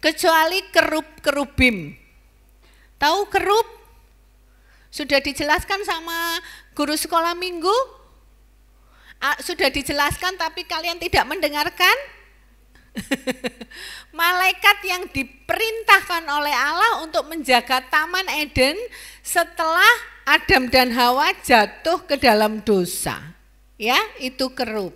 Kecuali kerub-kerubim. Tahu kerub? Sudah dijelaskan sama guru sekolah minggu? Sudah dijelaskan tapi kalian tidak mendengarkan? Malaikat yang diperintahkan oleh Allah untuk menjaga Taman Eden setelah Adam dan Hawa jatuh ke dalam dosa. Ya, itu kerub.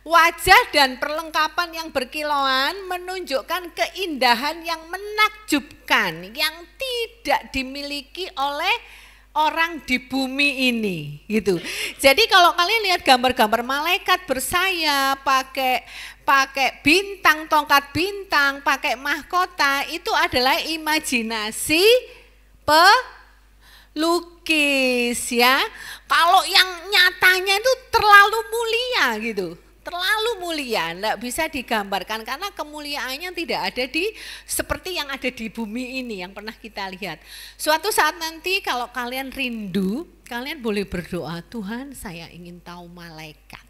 Wajah dan perlengkapan yang berkilauan menunjukkan keindahan yang menakjubkan yang tidak dimiliki oleh orang di bumi ini gitu. Jadi kalau kalian lihat gambar-gambar malaikat bersayap, pakai bintang, tongkat bintang, pakai mahkota, itu adalah imajinasi pelukis ya. Kalau yang nyatanya itu terlalu mulia gitu. Terlalu mulia, enggak bisa digambarkan karena kemuliaannya tidak ada di seperti yang ada di bumi ini yang pernah kita lihat. Suatu saat nanti kalau kalian rindu, kalian boleh berdoa, Tuhan saya ingin tahu malaikat.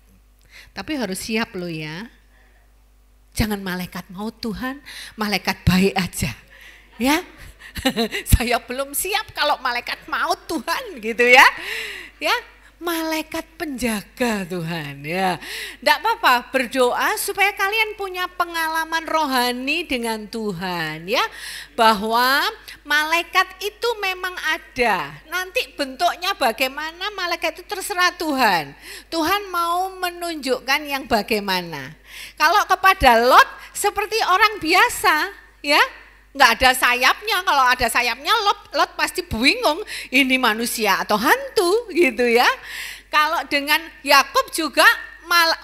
Tapi harus siap loh ya. Jangan malaikat maut Tuhan, malaikat baik aja. Ya. Saya belum siap kalau malaikat maut Tuhan gitu ya. Ya. malaikat penjaga Tuhan ya. Tidak apa-apa, berdoa supaya kalian punya pengalaman rohani dengan Tuhan ya. Bahwa malaikat itu memang ada. Nanti bentuknya bagaimana malaikat itu terserah Tuhan. Tuhan mau menunjukkan yang bagaimana. Kalau kepada Lot seperti orang biasa ya. Nggak ada sayapnya, kalau ada sayapnya Lot pasti bingung ini manusia atau hantu gitu ya. Kalau dengan Yakub juga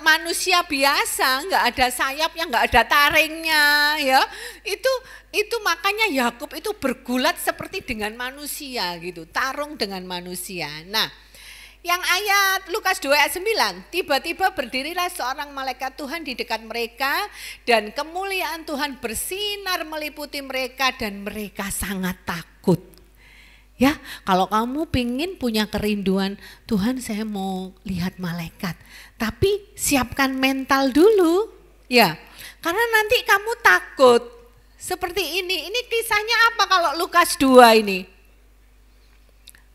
manusia biasa, nggak ada sayapnya, nggak ada taringnya ya. Itu makanya Yakub itu bergulat seperti dengan manusia gitu, tarung dengan manusia. Nah, yang ayat Lukas 2 ayat 9, tiba-tiba berdirilah seorang malaikat Tuhan di dekat mereka dan kemuliaan Tuhan bersinar meliputi mereka dan mereka sangat takut. Ya, kalau kamu pingin punya kerinduan, Tuhan saya mau lihat malaikat, tapi siapkan mental dulu ya, karena nanti kamu takut. Seperti ini kisahnya apa kalau Lukas 2 ini?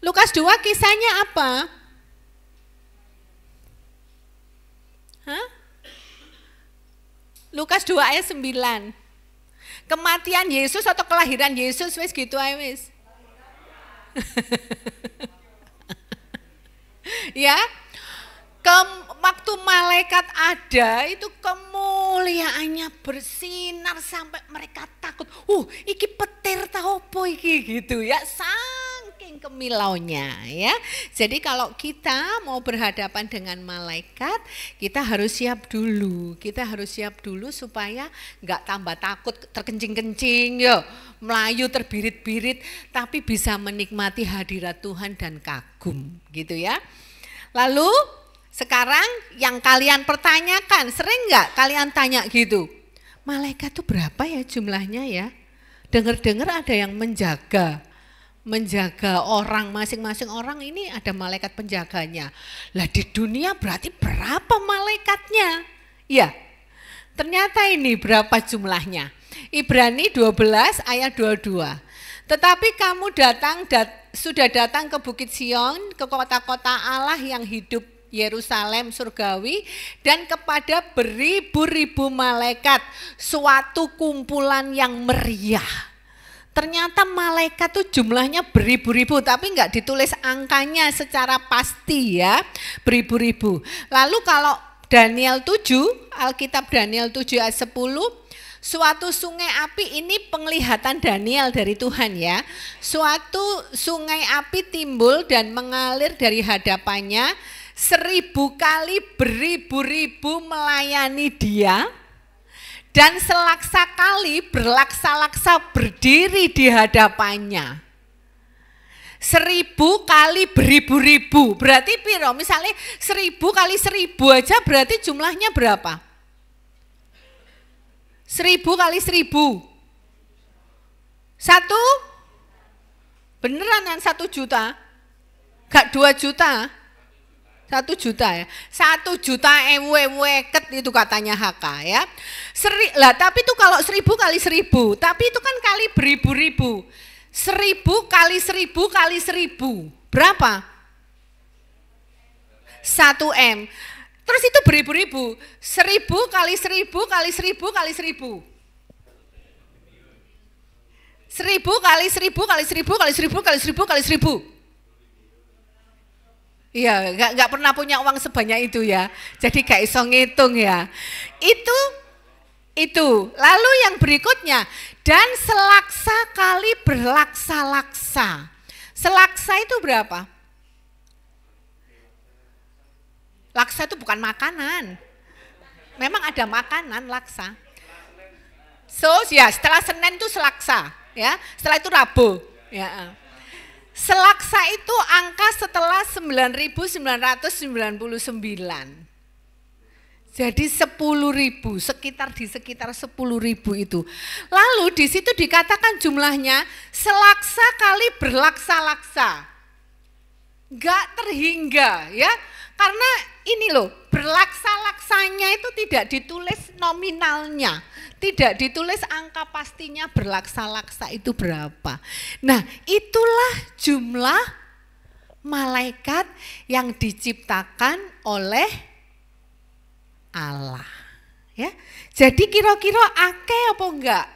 Lukas 2 kisahnya apa? Lukas 2 ayat 9. Kematian Yesus atau kelahiran Yesus wis gitu ae wis. Ya. Waktu malaikat ada itu kemuliaannya bersinar sampai mereka takut. Iki petir ta opo iki gitu ya. Saking kemilaunya ya. Jadi kalau kita mau berhadapan dengan malaikat, kita harus siap dulu. Kita harus siap dulu supaya enggak tambah takut terkencing-kencing yo, melayu terbirit-birit, tapi bisa menikmati hadirat Tuhan dan kagum gitu ya. Lalu sekarang yang kalian pertanyakan, sering nggak kalian tanya gitu, malaikat itu berapa ya jumlahnya ya? Dengar-dengar ada yang menjaga orang, masing-masing orang ini ada malaikat penjaganya. Lah di dunia berarti berapa malaikatnya? Ya, ternyata ini berapa jumlahnya? Ibrani 12 ayat 22. Tetapi kamu sudah datang ke Bukit Sion, ke kota-kota Allah yang hidup, Yerusalem surgawi, dan kepada beribu-ribu malaikat, suatu kumpulan yang meriah. Ternyata malaikat tuh jumlahnya beribu-ribu, tapi enggak ditulis angkanya secara pasti ya, beribu-ribu. Lalu kalau Daniel 7, Alkitab Daniel 7 ayat 10, suatu sungai api, ini penglihatan Daniel dari Tuhan ya. Suatu sungai api timbul dan mengalir dari hadapannya, 1000 kali beribu-ribu melayani dia, dan selaksa kali berlaksa-laksa berdiri di hadapannya. 1000 kali beribu-ribu, berarti piro? Misalnya 1000 kali 1000 aja berarti jumlahnya berapa? 1000 kali 1000. Satu? Beneran kan 1 juta? Gak 2 juta? 1 juta ya, 1 juta eket itu katanya HK ya. Lah tapi itu kalau 1000 kali 1000, tapi itu kan kali beribu-ribu. 1000 kali 1000 kali 1000, berapa? 1 M. Terus itu beribu-ribu, 1000 kali 1000 kali 1000 kali 1000. 1000 kali 1000 kali 1000 kali 1000 kali 1000 kali 1000. Iya, nggak pernah punya uang sebanyak itu ya. Jadi gak iso ngitung ya. Itu. Lalu yang berikutnya, dan selaksa kali berlaksa-laksa. Selaksa itu berapa? Laksa itu bukan makanan. Memang ada makanan laksa. So ya, setelah Senin itu selaksa, ya. Setelah itu Rabu, ya. Selaksa itu angka setelah 9.999. Jadi 10.000, sekitar 10.000 itu. Lalu di situ dikatakan jumlahnya selaksa kali berlaksa-laksa. Enggak terhingga ya. Karena ini loh, berlaksa-laksanya itu tidak ditulis nominalnya. Tidak ditulis angka pastinya berlaksa-laksa itu berapa. Nah, itulah jumlah malaikat yang diciptakan oleh Allah. Ya. Jadi kira-kira akeh apa enggak?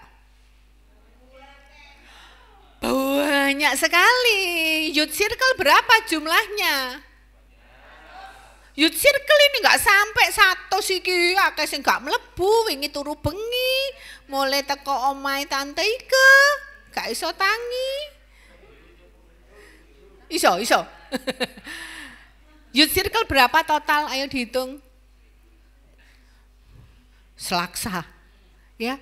Banyak sekali. Youth Circle berapa jumlahnya? Youth Circle ini enggak sampai 100 iki, akeh sing enggak mlebu, wingi turu bengi, mulai teko omahe tante Ike, gak iso tangi. Iso. Youth Circle berapa total? Ayo dihitung. Selaksa. Ya.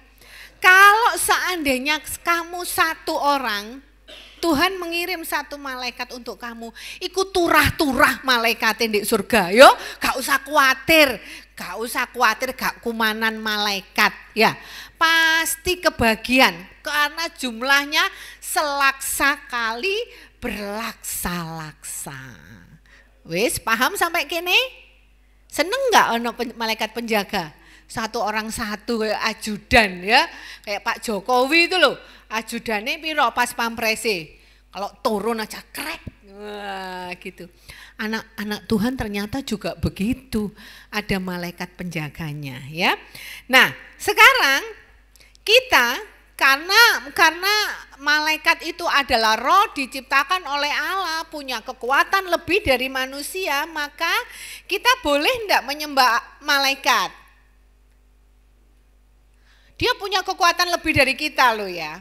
Kalau seandainya kamu satu orang, Tuhan mengirim satu malaikat untuk kamu, ikut turah-turah malaikat di surga, yo, gak usah khawatir, gak kumanan malaikat, ya, pasti kebagian, karena jumlahnya selaksa kali berlaksa-laksa. Wis paham sampai kene? Seneng gak ono malaikat penjaga? Satu orang satu kayak ajudan ya, kayak Pak Jokowi itu loh, ajudannya piro pas pamprese, kalau turun aja krek, wah gitu. Anak-anak Tuhan ternyata juga begitu, ada malaikat penjaganya ya. Nah sekarang kita karena malaikat itu adalah roh diciptakan oleh Allah, punya kekuatan lebih dari manusia, maka kita boleh enggak menyembah malaikat? Dia punya kekuatan lebih dari kita loh ya.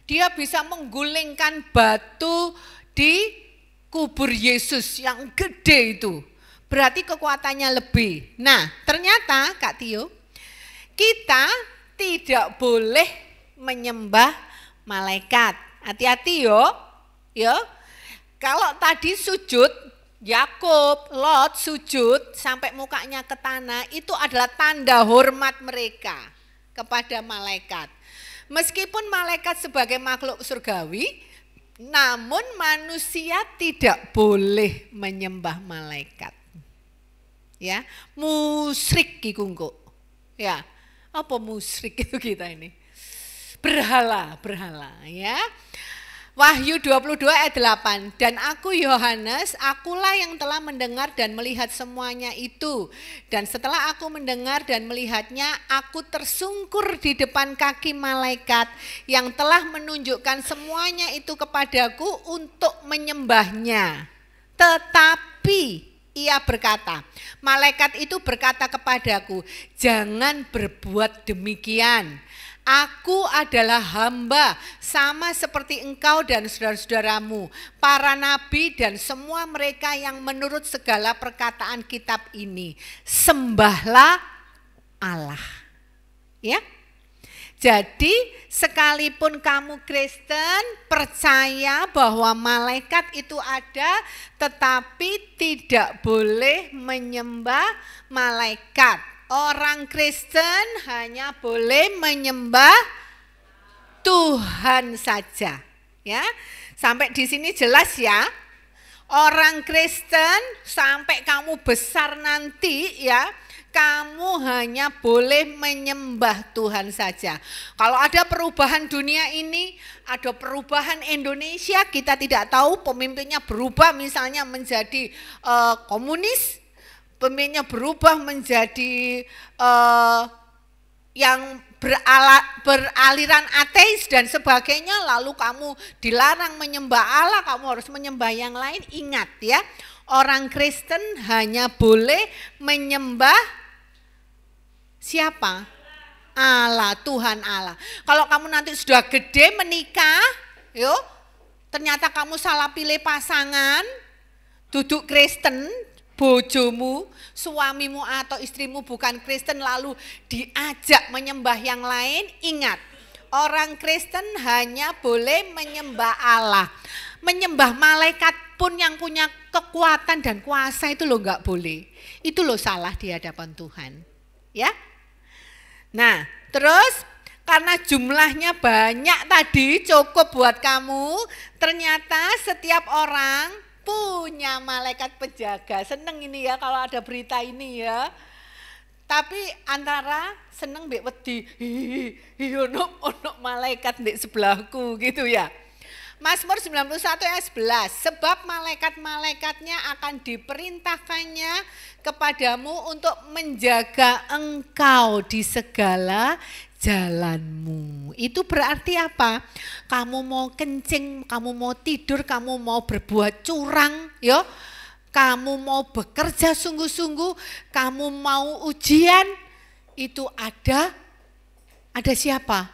Dia bisa menggulingkan batu di kubur Yesus yang gede itu. Berarti kekuatannya lebih. Nah ternyata Kak Tio, kita tidak boleh menyembah malaikat. Hati-hati yo. Kalau tadi sujud, Yakub, Lot sujud sampai mukanya ke tanah, itu adalah tanda hormat mereka kepada malaikat. Meskipun malaikat sebagai makhluk surgawi, namun manusia tidak boleh menyembah malaikat. Ya, musyrik iku engko. Ya, apa musyrik itu kita ini? Berhala ya. Wahyu 22 ayat 8, dan aku Yohanes, akulah yang telah mendengar dan melihat semuanya itu. Dan setelah aku mendengar dan melihatnya, aku tersungkur di depan kaki malaikat yang telah menunjukkan semuanya itu kepadaku untuk menyembahnya. Tetapi ia berkata, malaikat itu berkata kepadaku, jangan berbuat demikian. Aku adalah hamba sama seperti engkau dan saudara-saudaramu, para nabi dan semua mereka yang menurut segala perkataan kitab ini. Sembahlah Allah. Ya. Jadi sekalipun kamu Kristen percaya bahwa malaikat itu ada, tetapi tidak boleh menyembah malaikat. Orang Kristen hanya boleh menyembah Tuhan saja, ya. Sampai di sini jelas ya. Orang Kristen sampai kamu besar nanti ya, kamu hanya boleh menyembah Tuhan saja. Kalau ada perubahan dunia ini, ada perubahan Indonesia, kita tidak tahu pemimpinnya berubah misalnya menjadi komunis, pemimpinnya berubah menjadi yang beraliran ateis dan sebagainya, lalu kamu dilarang menyembah Allah, kamu harus menyembah yang lain. Ingat ya, orang Kristen hanya boleh menyembah siapa? Allah, Tuhan Allah. Kalau kamu nanti sudah gede menikah, ternyata kamu salah pilih pasangan, duduk Kristen, bojomu, suamimu atau istrimu bukan Kristen lalu diajak menyembah yang lain, ingat, orang Kristen hanya boleh menyembah Allah. Menyembah malaikat pun yang punya kekuatan dan kuasa itu loh enggak boleh. Itu loh salah di hadapan Tuhan. Ya. Nah, terus karena jumlahnya banyak tadi cukup buat kamu, ternyata setiap orang punya malaikat penjaga. Seneng ini ya kalau ada berita ini ya. Tapi antara seneng mbek wedi, ono malaikat ndek sebelahku gitu ya. Mazmur 91 ayat 11, sebab malaikat-malaikatnya akan diperintahkannya kepadamu untuk menjaga engkau di segala jalanmu. Itu berarti apa? Kamu mau kencing, kamu mau tidur, kamu mau berbuat curang, yo, kamu mau bekerja sungguh-sungguh, kamu mau ujian, itu ada siapa?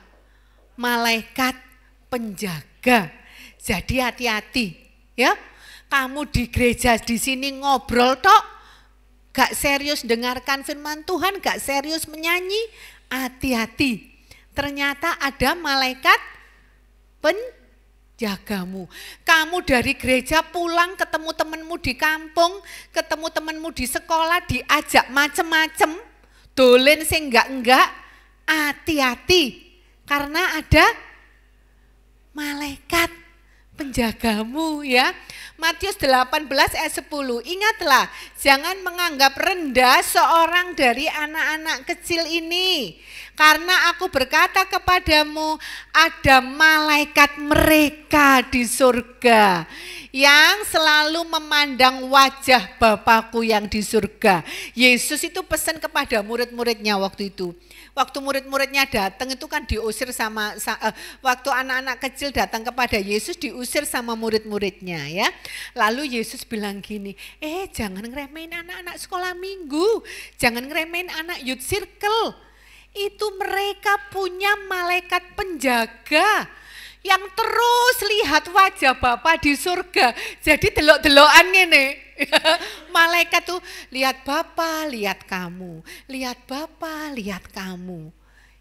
Malaikat penjaga. Jadi hati-hati, ya. Kamu di gereja di sini ngobrol tok, gak serius dengarkan firman Tuhan, gak serius menyanyi, hati-hati. Ternyata ada malaikat penjagamu. Kamu dari gereja pulang ketemu temanmu di kampung, ketemu temanmu di sekolah, diajak macem-macem, dolen sing enggak, hati-hati. Karena ada malaikat penjagamu, ya. Matius 18 ayat 10, ingatlah jangan menganggap rendah seorang dari anak-anak kecil ini. Karena aku berkata kepadamu, ada malaikat mereka di surga yang selalu memandang wajah Bapakku yang di surga. Yesus itu pesan kepada murid-muridnya waktu itu. Waktu murid-muridnya datang itu kan diusir waktu anak-anak kecil datang kepada Yesus diusir sama murid-muridnya, ya. Lalu Yesus bilang gini, jangan ngeremehin anak-anak sekolah minggu, jangan ngeremehin anak youth circle. Itu mereka punya malaikat penjaga yang terus lihat wajah Bapa di surga. Jadi delok-delokan ngene. Malaikat tuh lihat Bapa, lihat kamu, lihat Bapa, lihat kamu.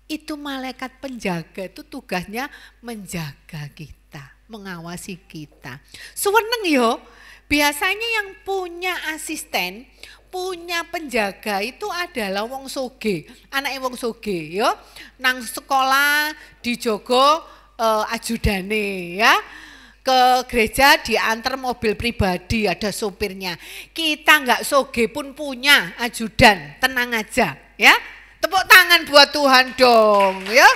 Itu malaikat penjaga, itu tugasnya menjaga kita, mengawasi kita. Seneng yo. Biasanya yang punya asisten, punya penjaga itu adalah wong soge, anaknya wong soge, yo. Nang sekolah dijogo ajudane, ya. Ke gereja diantar mobil pribadi, ada sopirnya. Kita enggak soge pun punya ajudan, tenang aja, ya. Tepuk tangan buat Tuhan dong, ya.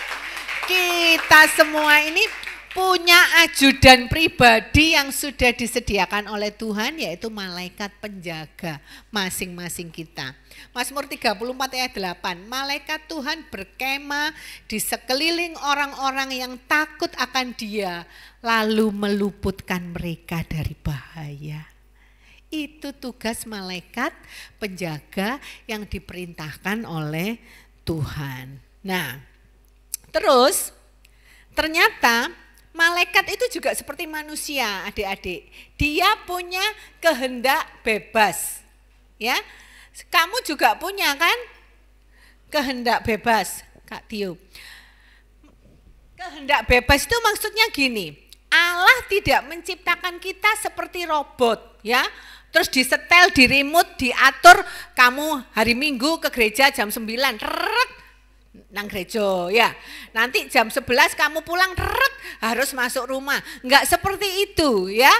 Kita semua ini punya ajudan pribadi yang sudah disediakan oleh Tuhan, yaitu malaikat penjaga masing-masing kita. Mazmur 34 ayat 8, malaikat Tuhan berkemah di sekeliling orang-orang yang takut akan Dia, lalu meluputkan mereka dari bahaya. Itu tugas malaikat penjaga yang diperintahkan oleh Tuhan. Nah, terus ternyata malaikat itu juga seperti manusia, adik-adik. Dia punya kehendak bebas. Ya. Kamu juga punya kan? Kehendak bebas, Kak Tio. Kehendak bebas itu maksudnya gini. Allah tidak menciptakan kita seperti robot, ya. Terus disetel, di remote, diatur, kamu hari Minggu ke gereja jam 9, nang gereja, ya. Nanti jam 11 kamu pulang, harus masuk rumah. Enggak seperti itu, ya.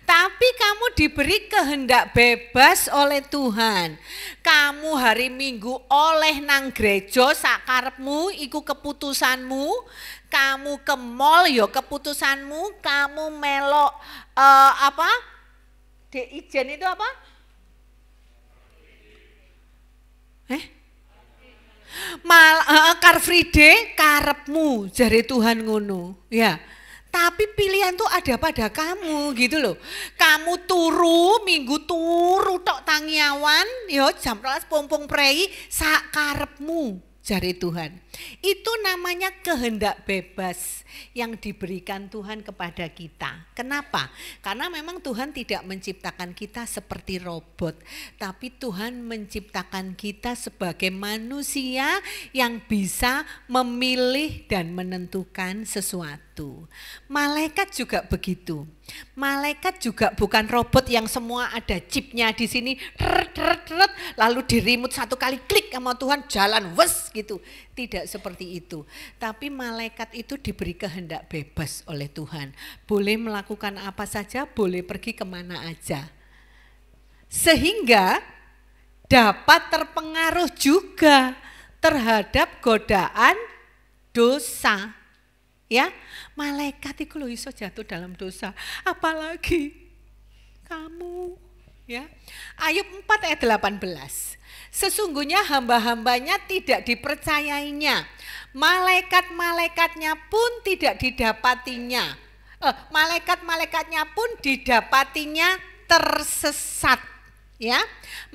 Tapi kamu diberi kehendak bebas oleh Tuhan. Kamu hari Minggu oleh nang gereja sakarepmu, iku keputusanmu. Kamu ke mall, yo keputusanmu. Kamu melok Ijen itu apa? Car Free Day karepmu, jare Tuhan ngono, ya. Tapi pilihan tuh ada pada kamu gitu loh. Kamu turu, Minggu turu tok tangiawan, yo jam 12 pompong prei sak karepmu, jare Tuhan. Itu namanya kehendak bebas yang diberikan Tuhan kepada kita. Kenapa? Karena memang Tuhan tidak menciptakan kita seperti robot, tapi Tuhan menciptakan kita sebagai manusia yang bisa memilih dan menentukan sesuatu. Malaikat juga begitu. Malaikat juga bukan robot yang semua ada chipnya di sini, lalu di remote satu kali klik sama Tuhan jalan wes gitu. Tidak seperti itu. Tapi malaikat itu diberi kehendak bebas oleh Tuhan. Boleh melakukan apa saja, boleh pergi kemana aja. Sehingga dapat terpengaruh juga terhadap godaan dosa. Ya, malaikat itu loh iso jatuh dalam dosa, apalagi kamu. Ya, Ayub 4 ayat 18. Sesungguhnya hamba-hambanya tidak dipercayainya, malaikat-malaikatnya pun tidak didapatinya. Malaikat-malaikatnya pun didapatinya tersesat. Ya,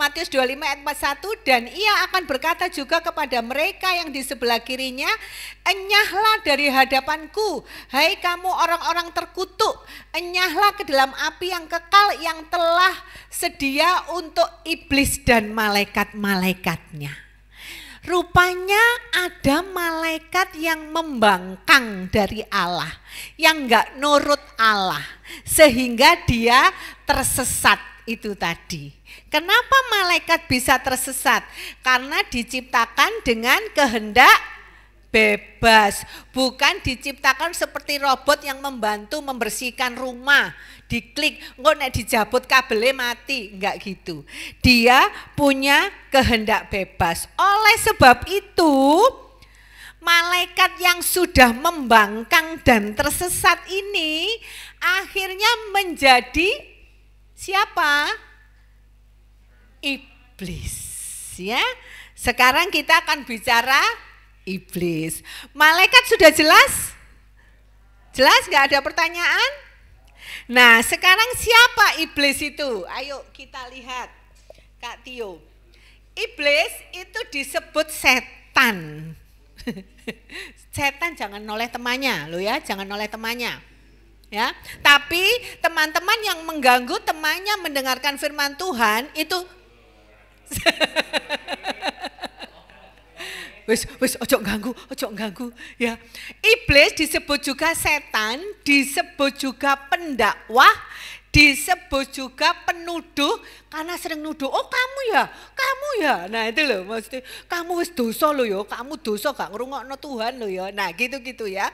Matius 25 ayat 41, dan ia akan berkata juga kepada mereka yang di sebelah kirinya, enyahlah dari hadapanku, hai kamu orang-orang terkutuk, enyahlah ke dalam api yang kekal yang telah sedia untuk iblis dan malaikat-malaikatnya. Rupanya ada malaikat yang membangkang dari Allah, yang enggak nurut Allah, sehingga dia tersesat itu tadi. Kenapa malaikat bisa tersesat? Karena diciptakan dengan kehendak bebas, bukan diciptakan seperti robot yang membantu membersihkan rumah. Diklik, engko nek dijabut kabelnya mati, enggak gitu. Dia punya kehendak bebas. Oleh sebab itu, malaikat yang sudah membangkang dan tersesat ini akhirnya menjadi siapa? Iblis. Ya. Sekarang kita akan bicara iblis. Malaikat sudah jelas? Jelas, enggak ada pertanyaan? Nah, sekarang siapa iblis itu? Ayo kita lihat, Kak Tio. Iblis itu disebut setan. Setan jangan noleh temannya, loh ya, jangan noleh temannya. Ya, tapi teman-teman yang mengganggu temannya mendengarkan firman Tuhan itu wis ojo ganggu ya. Iblis disebut juga setan, disebut juga pendakwah, disebut juga penuduh karena sering nuduh, oh kamu ya. Nah itu loh maksudnya, kamu wis dosa lo ya, kamu dosa gak ngrungokno Tuhan lo ya. Nah gitu ya.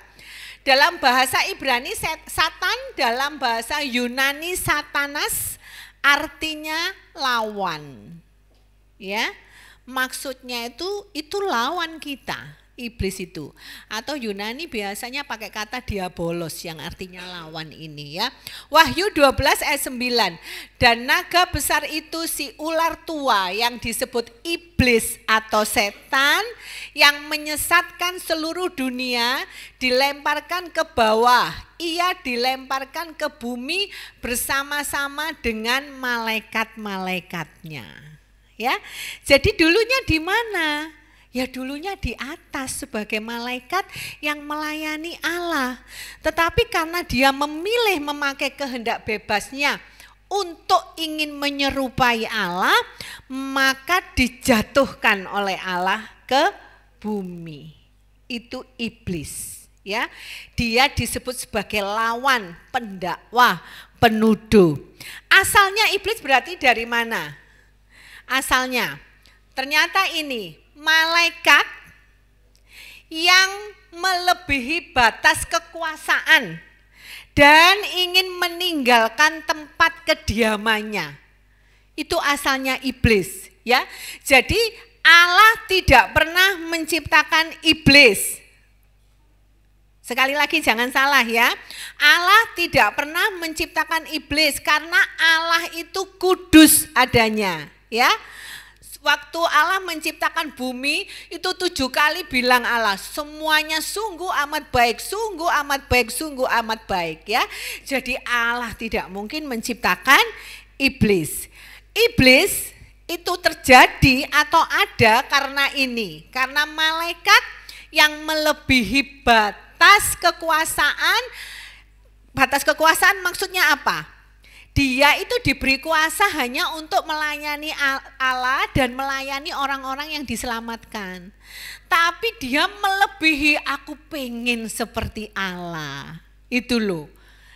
Dalam bahasa Ibrani Satan, dalam bahasa Yunani Satanas artinya lawan. Ya. Maksudnya itu lawan kita, iblis itu. Atau Yunani biasanya pakai kata diabolos yang artinya lawan ini ya. Wahyu 12 ayat 9. Dan naga besar itu si ular tua yang disebut iblis atau setan yang menyesatkan seluruh dunia dilemparkan ke bawah. Ia dilemparkan ke bumi bersama-sama dengan malaikat-malaikatnya. Ya, jadi dulunya di mana? Ya dulunya di atas sebagai malaikat yang melayani Allah. Tetapi karena dia memilih memakai kehendak bebasnya untuk ingin menyerupai Allah, maka dijatuhkan oleh Allah ke bumi. Itu iblis. Ya, dia disebut sebagai lawan, pendakwah, penuduh. Asalnya iblis berarti dari mana? Asalnya, ternyata ini malaikat yang melebihi batas kekuasaan dan ingin meninggalkan tempat kediamannya. Itu asalnya iblis, ya. Jadi Allah tidak pernah menciptakan iblis. Sekali lagi jangan salah ya. Allah tidak pernah menciptakan iblis karena Allah itu kudus adanya. Ya, waktu Allah menciptakan bumi itu 7 kali bilang Allah, semuanya sungguh amat baik, sungguh amat baik, sungguh amat baik ya. Jadi Allah tidak mungkin menciptakan iblis. Iblis itu terjadi atau ada karena ini, karena malaikat yang melebihi batas kekuasaan. Batas kekuasaan maksudnya apa? Dia itu diberi kuasa hanya untuk melayani Allah dan melayani orang-orang yang diselamatkan. Tapi dia melebihi, aku pengen seperti Allah. Itu loh,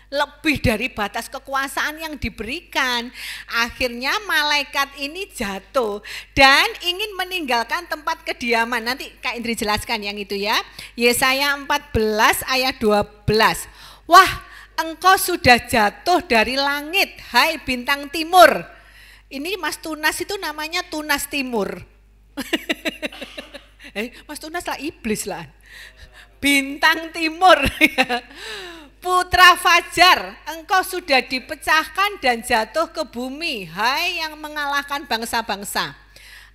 lebih dari batas kekuasaan yang diberikan. Akhirnya malaikat ini jatuh dan ingin meninggalkan tempat kediaman. Nanti Kak Indri jelaskan yang itu ya. Yesaya 14 ayat 12. Wah, engkau sudah jatuh dari langit, hai bintang timur. Ini Mas Tunas itu namanya Tunas Timur. Mas Tunas lah iblis lah. bintang timur, putra fajar, engkau sudah dipecahkan dan jatuh ke bumi, hai yang mengalahkan bangsa-bangsa.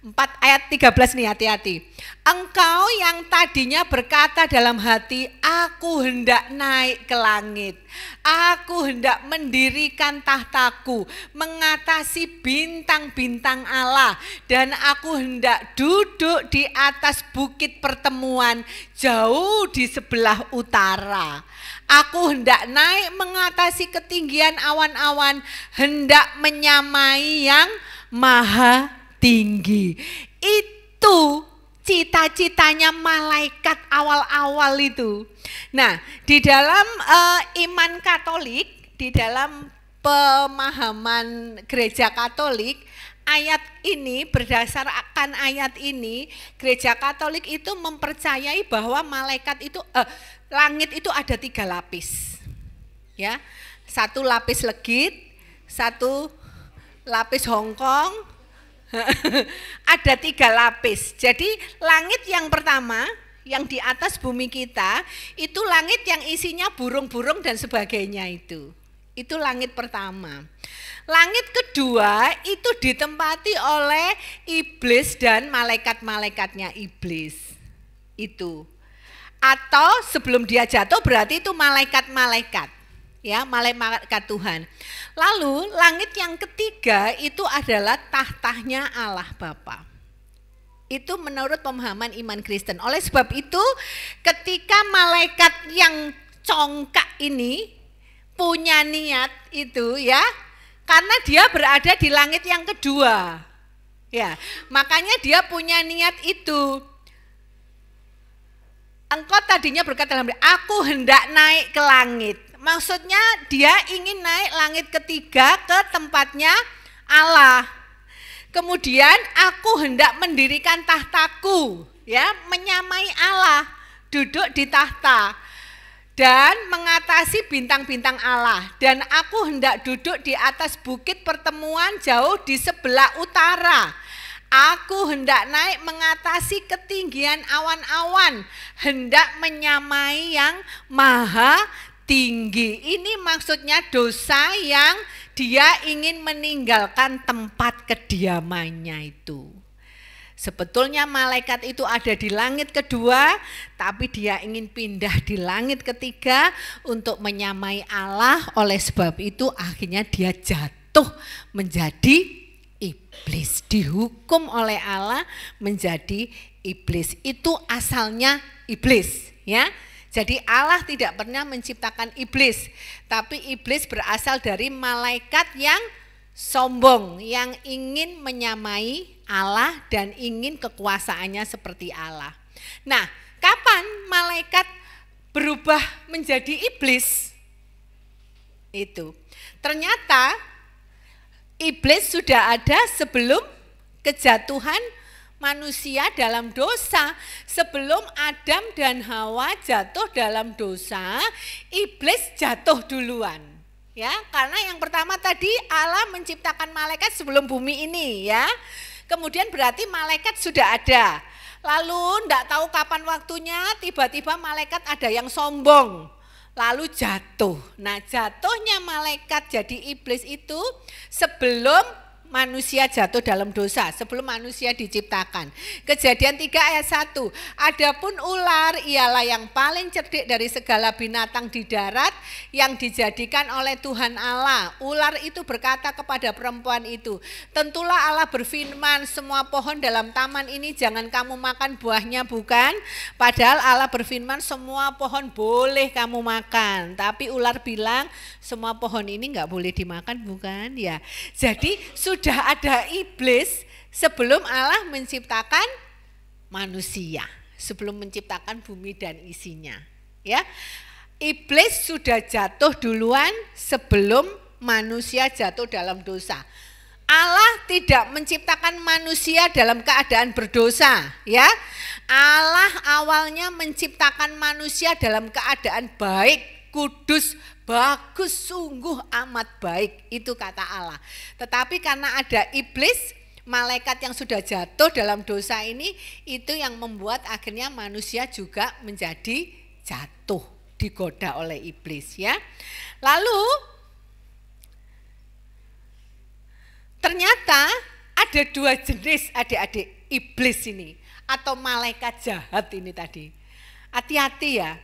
4 ayat 13 nih, hati-hati. Engkau yang tadinya berkata dalam hati, aku hendak naik ke langit, aku hendak mendirikan tahtaku, mengatasi bintang-bintang Allah, dan aku hendak duduk di atas bukit pertemuan jauh di sebelah utara. Aku hendak naik mengatasi ketinggian awan-awan, hendak menyamai yang maha tinggi. Itu cita-citanya malaikat awal-awal itu. Nah, di dalam iman Katolik, di dalam pemahaman gereja Katolik, ayat ini, berdasarkan ayat ini, gereja Katolik itu mempercayai bahwa malaikat itu, langit itu ada 3 lapis. Ya, 1 lapis legit, 1 lapis Hongkong, ada 3 lapis. Jadi langit yang pertama yang di atas bumi kita itu langit yang isinya burung-burung dan sebagainya itu. Itu langit pertama. Langit kedua itu ditempati oleh iblis dan malaikat-malaikatnya iblis. Itu. Atau sebelum dia jatuh berarti itu malaikat-malaikat. Ya, malaikat Tuhan. Lalu langit yang ketiga itu adalah tahtanya Allah Bapa. Itu menurut pemahaman iman Kristen. Oleh sebab itu ketika malaikat yang congkak ini punya niat itu ya, karena dia berada di langit yang kedua. Ya, makanya dia punya niat itu. Engkau tadinya berkata dalam diri, aku hendak naik ke langit. Maksudnya dia ingin naik langit ketiga ke tempatnya Allah. Kemudian aku hendak mendirikan tahtaku, ya, menyamai Allah, duduk di tahta dan mengatasi bintang-bintang Allah. Dan aku hendak duduk di atas bukit pertemuan jauh di sebelah utara. Aku hendak naik mengatasi ketinggian awan-awan, hendak menyamai yang maha tinggi. Ini maksudnya dosa yang dia ingin meninggalkan tempat kediamannya itu. Sebetulnya malaikat itu ada di langit kedua, tapi dia ingin pindah di langit ketiga untuk menyamai Allah. Oleh sebab itu akhirnya dia jatuh menjadi iblis, dihukum oleh Allah menjadi iblis. Itu asalnya iblis, ya. Jadi Allah tidak pernah menciptakan iblis, tapi iblis berasal dari malaikat yang sombong, yang ingin menyamai Allah dan ingin kekuasaannya seperti Allah. Nah, kapan malaikat berubah menjadi iblis? Itu. Ternyata iblis sudah ada sebelum kejatuhan manusia dalam dosa. Sebelum Adam dan Hawa jatuh dalam dosa, iblis jatuh duluan. Ya, karena yang pertama tadi Allah menciptakan malaikat sebelum bumi ini, ya. Kemudian berarti malaikat sudah ada. Lalu enggak tahu kapan waktunya tiba-tiba malaikat ada yang sombong. Lalu jatuh. Nah, jatuhnya malaikat jadi iblis itu sebelum manusia jatuh dalam dosa, sebelum manusia diciptakan. Kejadian 3 ayat 1. Adapun ular ialah yang paling cerdik dari segala binatang di darat yang dijadikan oleh Tuhan Allah. Ular itu berkata kepada perempuan itu, tentulah Allah berfirman, semua pohon dalam taman ini jangan kamu makan buahnya, bukan? Padahal Allah berfirman semua pohon boleh kamu makan. Tapi ular bilang semua pohon ini enggak boleh dimakan, bukan? Ya. Jadi sudah ada iblis sebelum Allah menciptakan manusia, sebelum menciptakan bumi dan isinya. Ya, iblis sudah jatuh duluan sebelum manusia jatuh dalam dosa. Allah tidak menciptakan manusia dalam keadaan berdosa, ya. Allah awalnya menciptakan manusia dalam keadaan baik, kudus, bagus, sungguh amat baik, itu kata Allah. Tetapi karena ada iblis, malaikat yang sudah jatuh dalam dosa ini, itu yang membuat akhirnya manusia juga menjadi jatuh, digoda oleh iblis ya. Lalu ternyata ada 2 jenis adik-adik iblis ini atau malaikat jahat ini tadi. Hati-hati ya.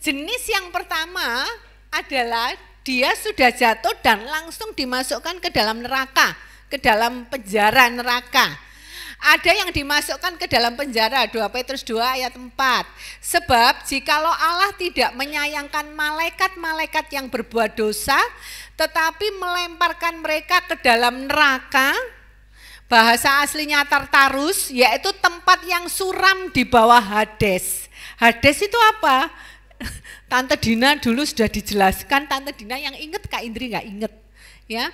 Jenis yang pertama adalah dia sudah jatuh dan langsung dimasukkan ke dalam neraka, ke dalam penjara neraka. Ada yang dimasukkan ke dalam penjara, 2 Petrus 2 ayat 4. Sebab jikalau Allah tidak menyayangkan malaikat-malaikat yang berbuat dosa, tetapi melemparkan mereka ke dalam neraka, bahasa aslinya Tartarus, yaitu tempat yang suram di bawah Hades. Hades itu apa? Tante Dina dulu sudah dijelaskan, Tante Dina yang ingat, Kak Indri nggak ingat. Ya,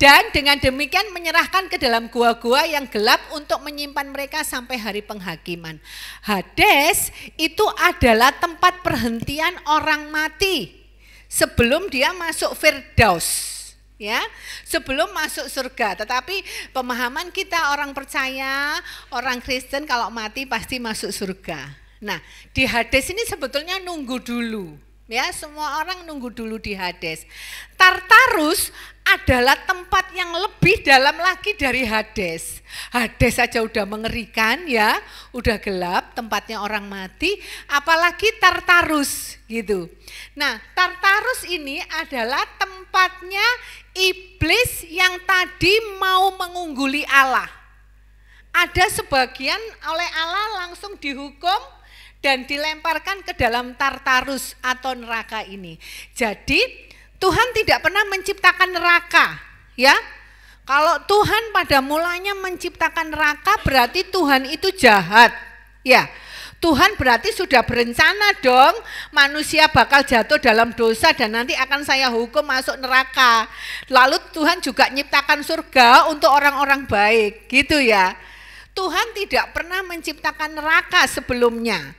dan dengan demikian menyerahkan ke dalam gua-gua yang gelap untuk menyimpan mereka sampai hari penghakiman. Hades itu adalah tempat perhentian orang mati sebelum dia masuk Firdaus, ya, sebelum masuk surga. Tetapi pemahaman kita orang percaya, orang Kristen kalau mati pasti masuk surga. Nah, di Hades ini sebetulnya nunggu dulu. Ya, semua orang nunggu dulu di Hades. Tartarus adalah tempat yang lebih dalam lagi dari Hades. Hades saja udah mengerikan ya, udah gelap, tempatnya orang mati, apalagi Tartarus gitu. Nah, Tartarus ini adalah tempatnya iblis yang tadi mau mengungguli Allah. Ada sebagian oleh Allah langsung dihukum dan dilemparkan ke dalam Tartarus atau neraka ini. Jadi Tuhan tidak pernah menciptakan neraka, ya. Kalau Tuhan pada mulanya menciptakan neraka berarti Tuhan itu jahat, ya. Tuhan berarti sudah berencana dong manusia bakal jatuh dalam dosa dan nanti akan saya hukum masuk neraka. Lalu Tuhan juga nyiptakan surga untuk orang-orang baik, gitu ya. Tuhan tidak pernah menciptakan neraka sebelumnya.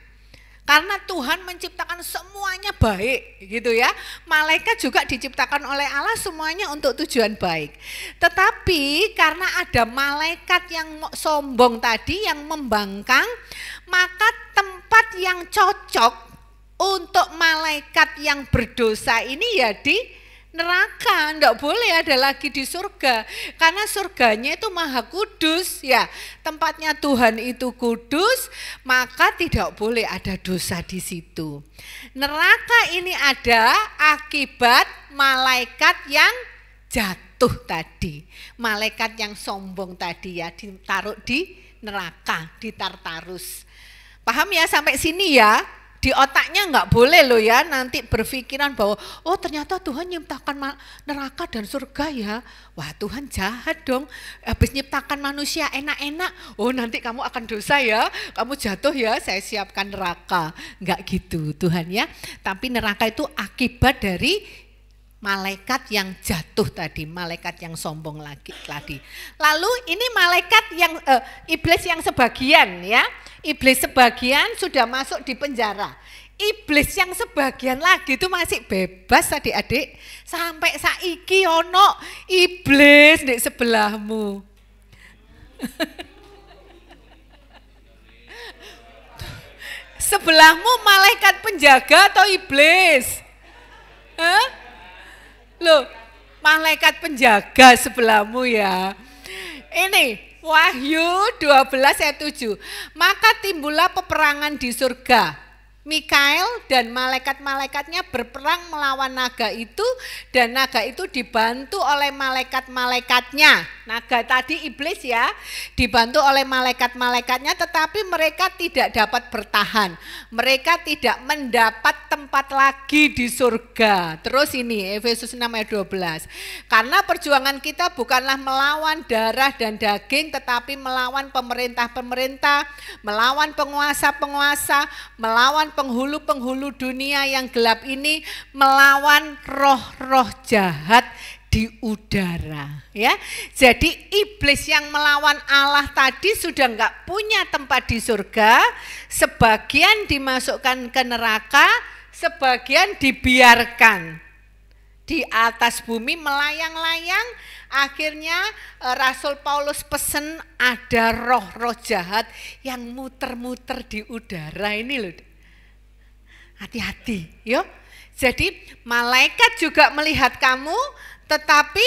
Karena Tuhan menciptakan semuanya baik gitu ya. Malaikat juga diciptakan oleh Allah semuanya untuk tujuan baik. Tetapi karena ada malaikat yang sombong tadi yang membangkang, maka tempat yang cocok untuk malaikat yang berdosa ini ya di neraka, enggak boleh ada lagi di surga. Karena surganya itu maha kudus ya. Tempatnya Tuhan itu kudus, maka tidak boleh ada dosa di situ. Neraka ini ada akibat malaikat yang jatuh tadi. Malaikat yang sombong tadi ya, ditaruh di neraka, di Tartarus. Paham ya sampai sini ya? Di otaknya enggak boleh loh ya nanti berpikiran bahwa oh ternyata Tuhan nyiptakan neraka dan surga ya. Wah Tuhan jahat dong, habis nyiptakan manusia enak-enak, oh nanti kamu akan dosa ya, kamu jatuh ya, saya siapkan neraka. Enggak gitu Tuhan ya, tapi neraka itu akibat dari malaikat yang jatuh tadi, malaikat yang sombong lagi tadi. Lalu ini malaikat yang iblis yang sebagian ya. Iblis sebagian sudah masuk di penjara. Iblis yang sebagian lagi itu masih bebas adik-adik. Sampai saiki ono iblis di sebelahmu. Sebelahmu malaikat penjaga atau iblis? Hah? Loh, malaikat penjaga sebelahmu ya. Ini Wahyu 12 ayat 7. Maka timbullah peperangan di surga. Mikael dan malaikat-malaikatnya berperang melawan naga itu dan naga itu dibantu oleh malaikat-malaikatnya. Naga tadi iblis ya, dibantu oleh malaikat-malaikatnya tetapi mereka tidak dapat bertahan. Mereka tidak mendapat tempat lagi di surga. Terus ini Efesus 6 ayat 12. Karena perjuangan kita bukanlah melawan darah dan daging tetapi melawan pemerintah-pemerintah, melawan penguasa-penguasa, melawan penghulu-penghulu dunia yang gelap ini, melawan roh-roh jahat di udara ya. Jadi iblis yang melawan Allah tadi sudah enggak punya tempat di surga, sebagian dimasukkan ke neraka, sebagian dibiarkan di atas bumi melayang-layang. Akhirnya Rasul Paulus pesen ada roh-roh jahat yang muter-muter di udara ini loh. Hati-hati, yo. Jadi malaikat juga melihat kamu, tetapi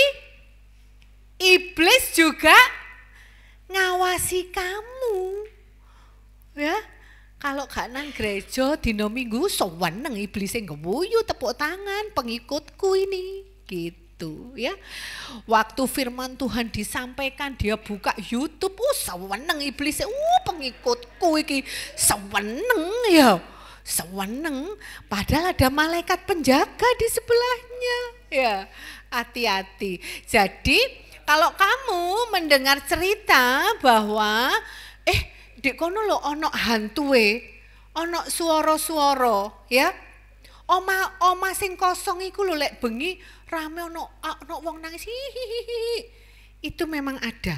iblis juga ngawasi kamu. Ya. Kalau gak nang gereja dino Minggu seweneng iblis ngguyu tepuk tangan pengikutku ini gitu ya. Waktu firman Tuhan disampaikan dia buka YouTube, seweneng iblis, pengikutku iki seweneng ya. Seweneng padahal ada malaikat penjaga di sebelahnya ya. Hati-hati. Jadi kalau kamu mendengar cerita bahwa di kono lo ono hantue, ono suara-suara, ya. Oma sing kosong iku lho lek bengi rame ono wong nangis. Hihihi. Itu memang ada.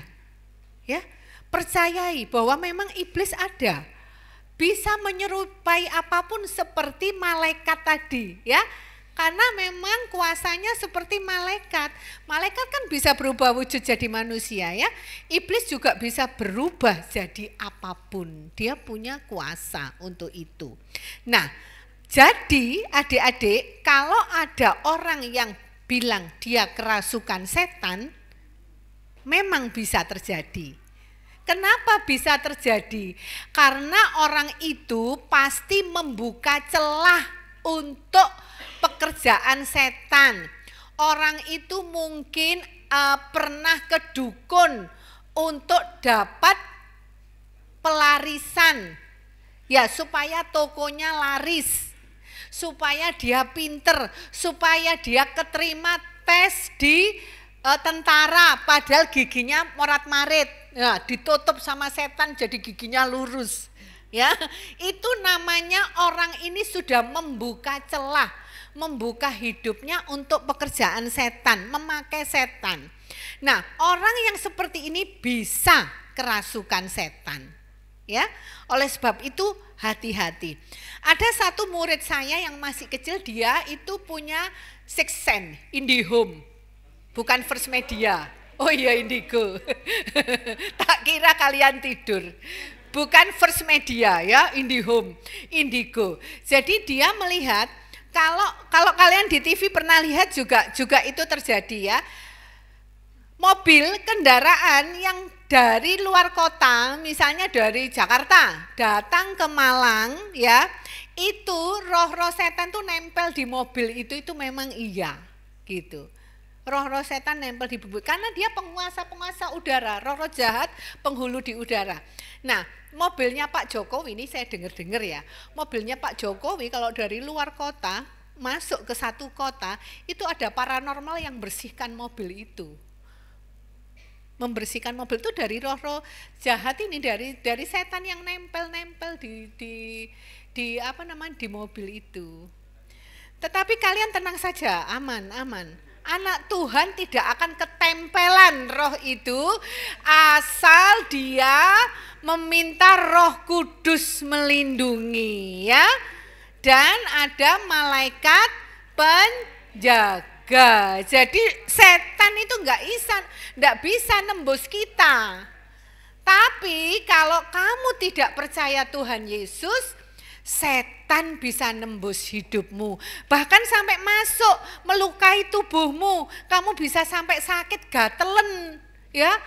Ya. Percayai bahwa memang iblis ada. Bisa menyerupai apapun seperti malaikat tadi, ya. Karena memang kuasanya seperti malaikat. Malaikat kan bisa berubah wujud jadi manusia ya. Iblis juga bisa berubah jadi apapun. Dia punya kuasa untuk itu. Nah, jadi adik-adik, kalau ada orang yang bilang dia kerasukan setan, memang bisa terjadi. Kenapa bisa terjadi? Karena orang itu pasti membuka celah untuk pekerjaan setan. Orang itu mungkin pernah ke dukun untuk dapat pelarisan. Ya, supaya tokonya laris. Supaya dia pinter, supaya dia keterima tes di tentara padahal giginya morat-marit. Ya, ditutup sama setan jadi giginya lurus. Ya, itu namanya orang ini sudah membuka celah, membuka hidupnya untuk pekerjaan setan, memakai setan. Nah, orang yang seperti ini bisa kerasukan setan. Ya, oleh sebab itu hati-hati. Ada satu murid saya yang masih kecil, dia itu punya sixth sense, IndiHome, bukan First Media. Oh iya, Indigo. Tak kira kalian tidur. Bukan First Media ya, IndiHome, Indigo. Jadi dia melihat, kalau kalian di TV pernah lihat juga itu terjadi ya. Mobil kendaraan yang dari luar kota, misalnya dari Jakarta datang ke Malang ya, itu roh-roh setan tuh nempel di mobil itu memang iya gitu. Roh-roh setan nempel di bubuk karena dia penguasa udara, roh-roh jahat penghulu di udara. Nah, mobilnya Pak Jokowi ini saya dengar ya, mobilnya Pak Jokowi kalau dari luar kota masuk ke satu kota itu ada paranormal yang bersihkan mobil itu. Membersihkan mobil itu dari roh-roh jahat ini, dari setan yang nempel-nempel di apa namanya di mobil itu. Tetapi kalian tenang saja, aman. Anak Tuhan tidak akan ketempelan roh itu asal dia meminta Roh Kudus melindungi ya. Dan ada malaikat penjaga. Jadi setan itu enggak bisa nembus kita. Tapi kalau kamu tidak percaya Tuhan Yesus, setan bisa nembus hidupmu. Bahkan sampai masuk melukai tubuhmu. Kamu bisa sampai sakit gatelen, ya.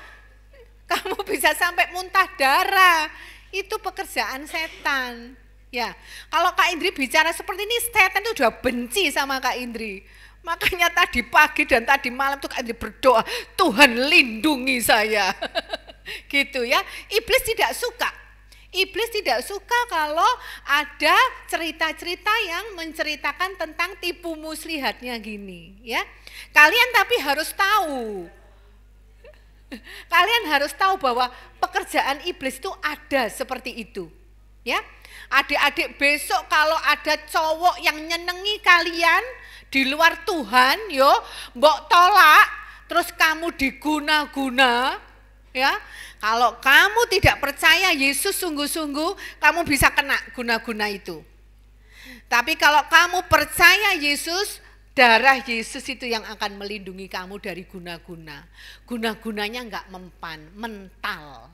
Kamu bisa sampai muntah darah. Itu pekerjaan setan. Ya, kalau Kak Indri bicara seperti ini, setan itu udah benci sama Kak Indri. Makanya tadi pagi dan tadi malam tuh Kak Indri berdoa, Tuhan lindungi saya. Gitu ya. Iblis tidak suka. Iblis tidak suka kalau ada cerita-cerita yang menceritakan tentang tipu muslihatnya gini, ya. Kalian tapi harus tahu. Kalian harus tahu bahwa pekerjaan iblis itu ada seperti itu. Ya, adik-adik besok kalau ada cowok yang nyenengi kalian di luar Tuhan, yo, mbok tolak, terus kamu diguna-guna, ya. Kalau kamu tidak percaya Yesus sungguh-sungguh, kamu bisa kena guna-guna itu. Tapi kalau kamu percaya Yesus, darah Yesus itu yang akan melindungi kamu dari guna-guna. Guna-gunanya enggak mempan, mental.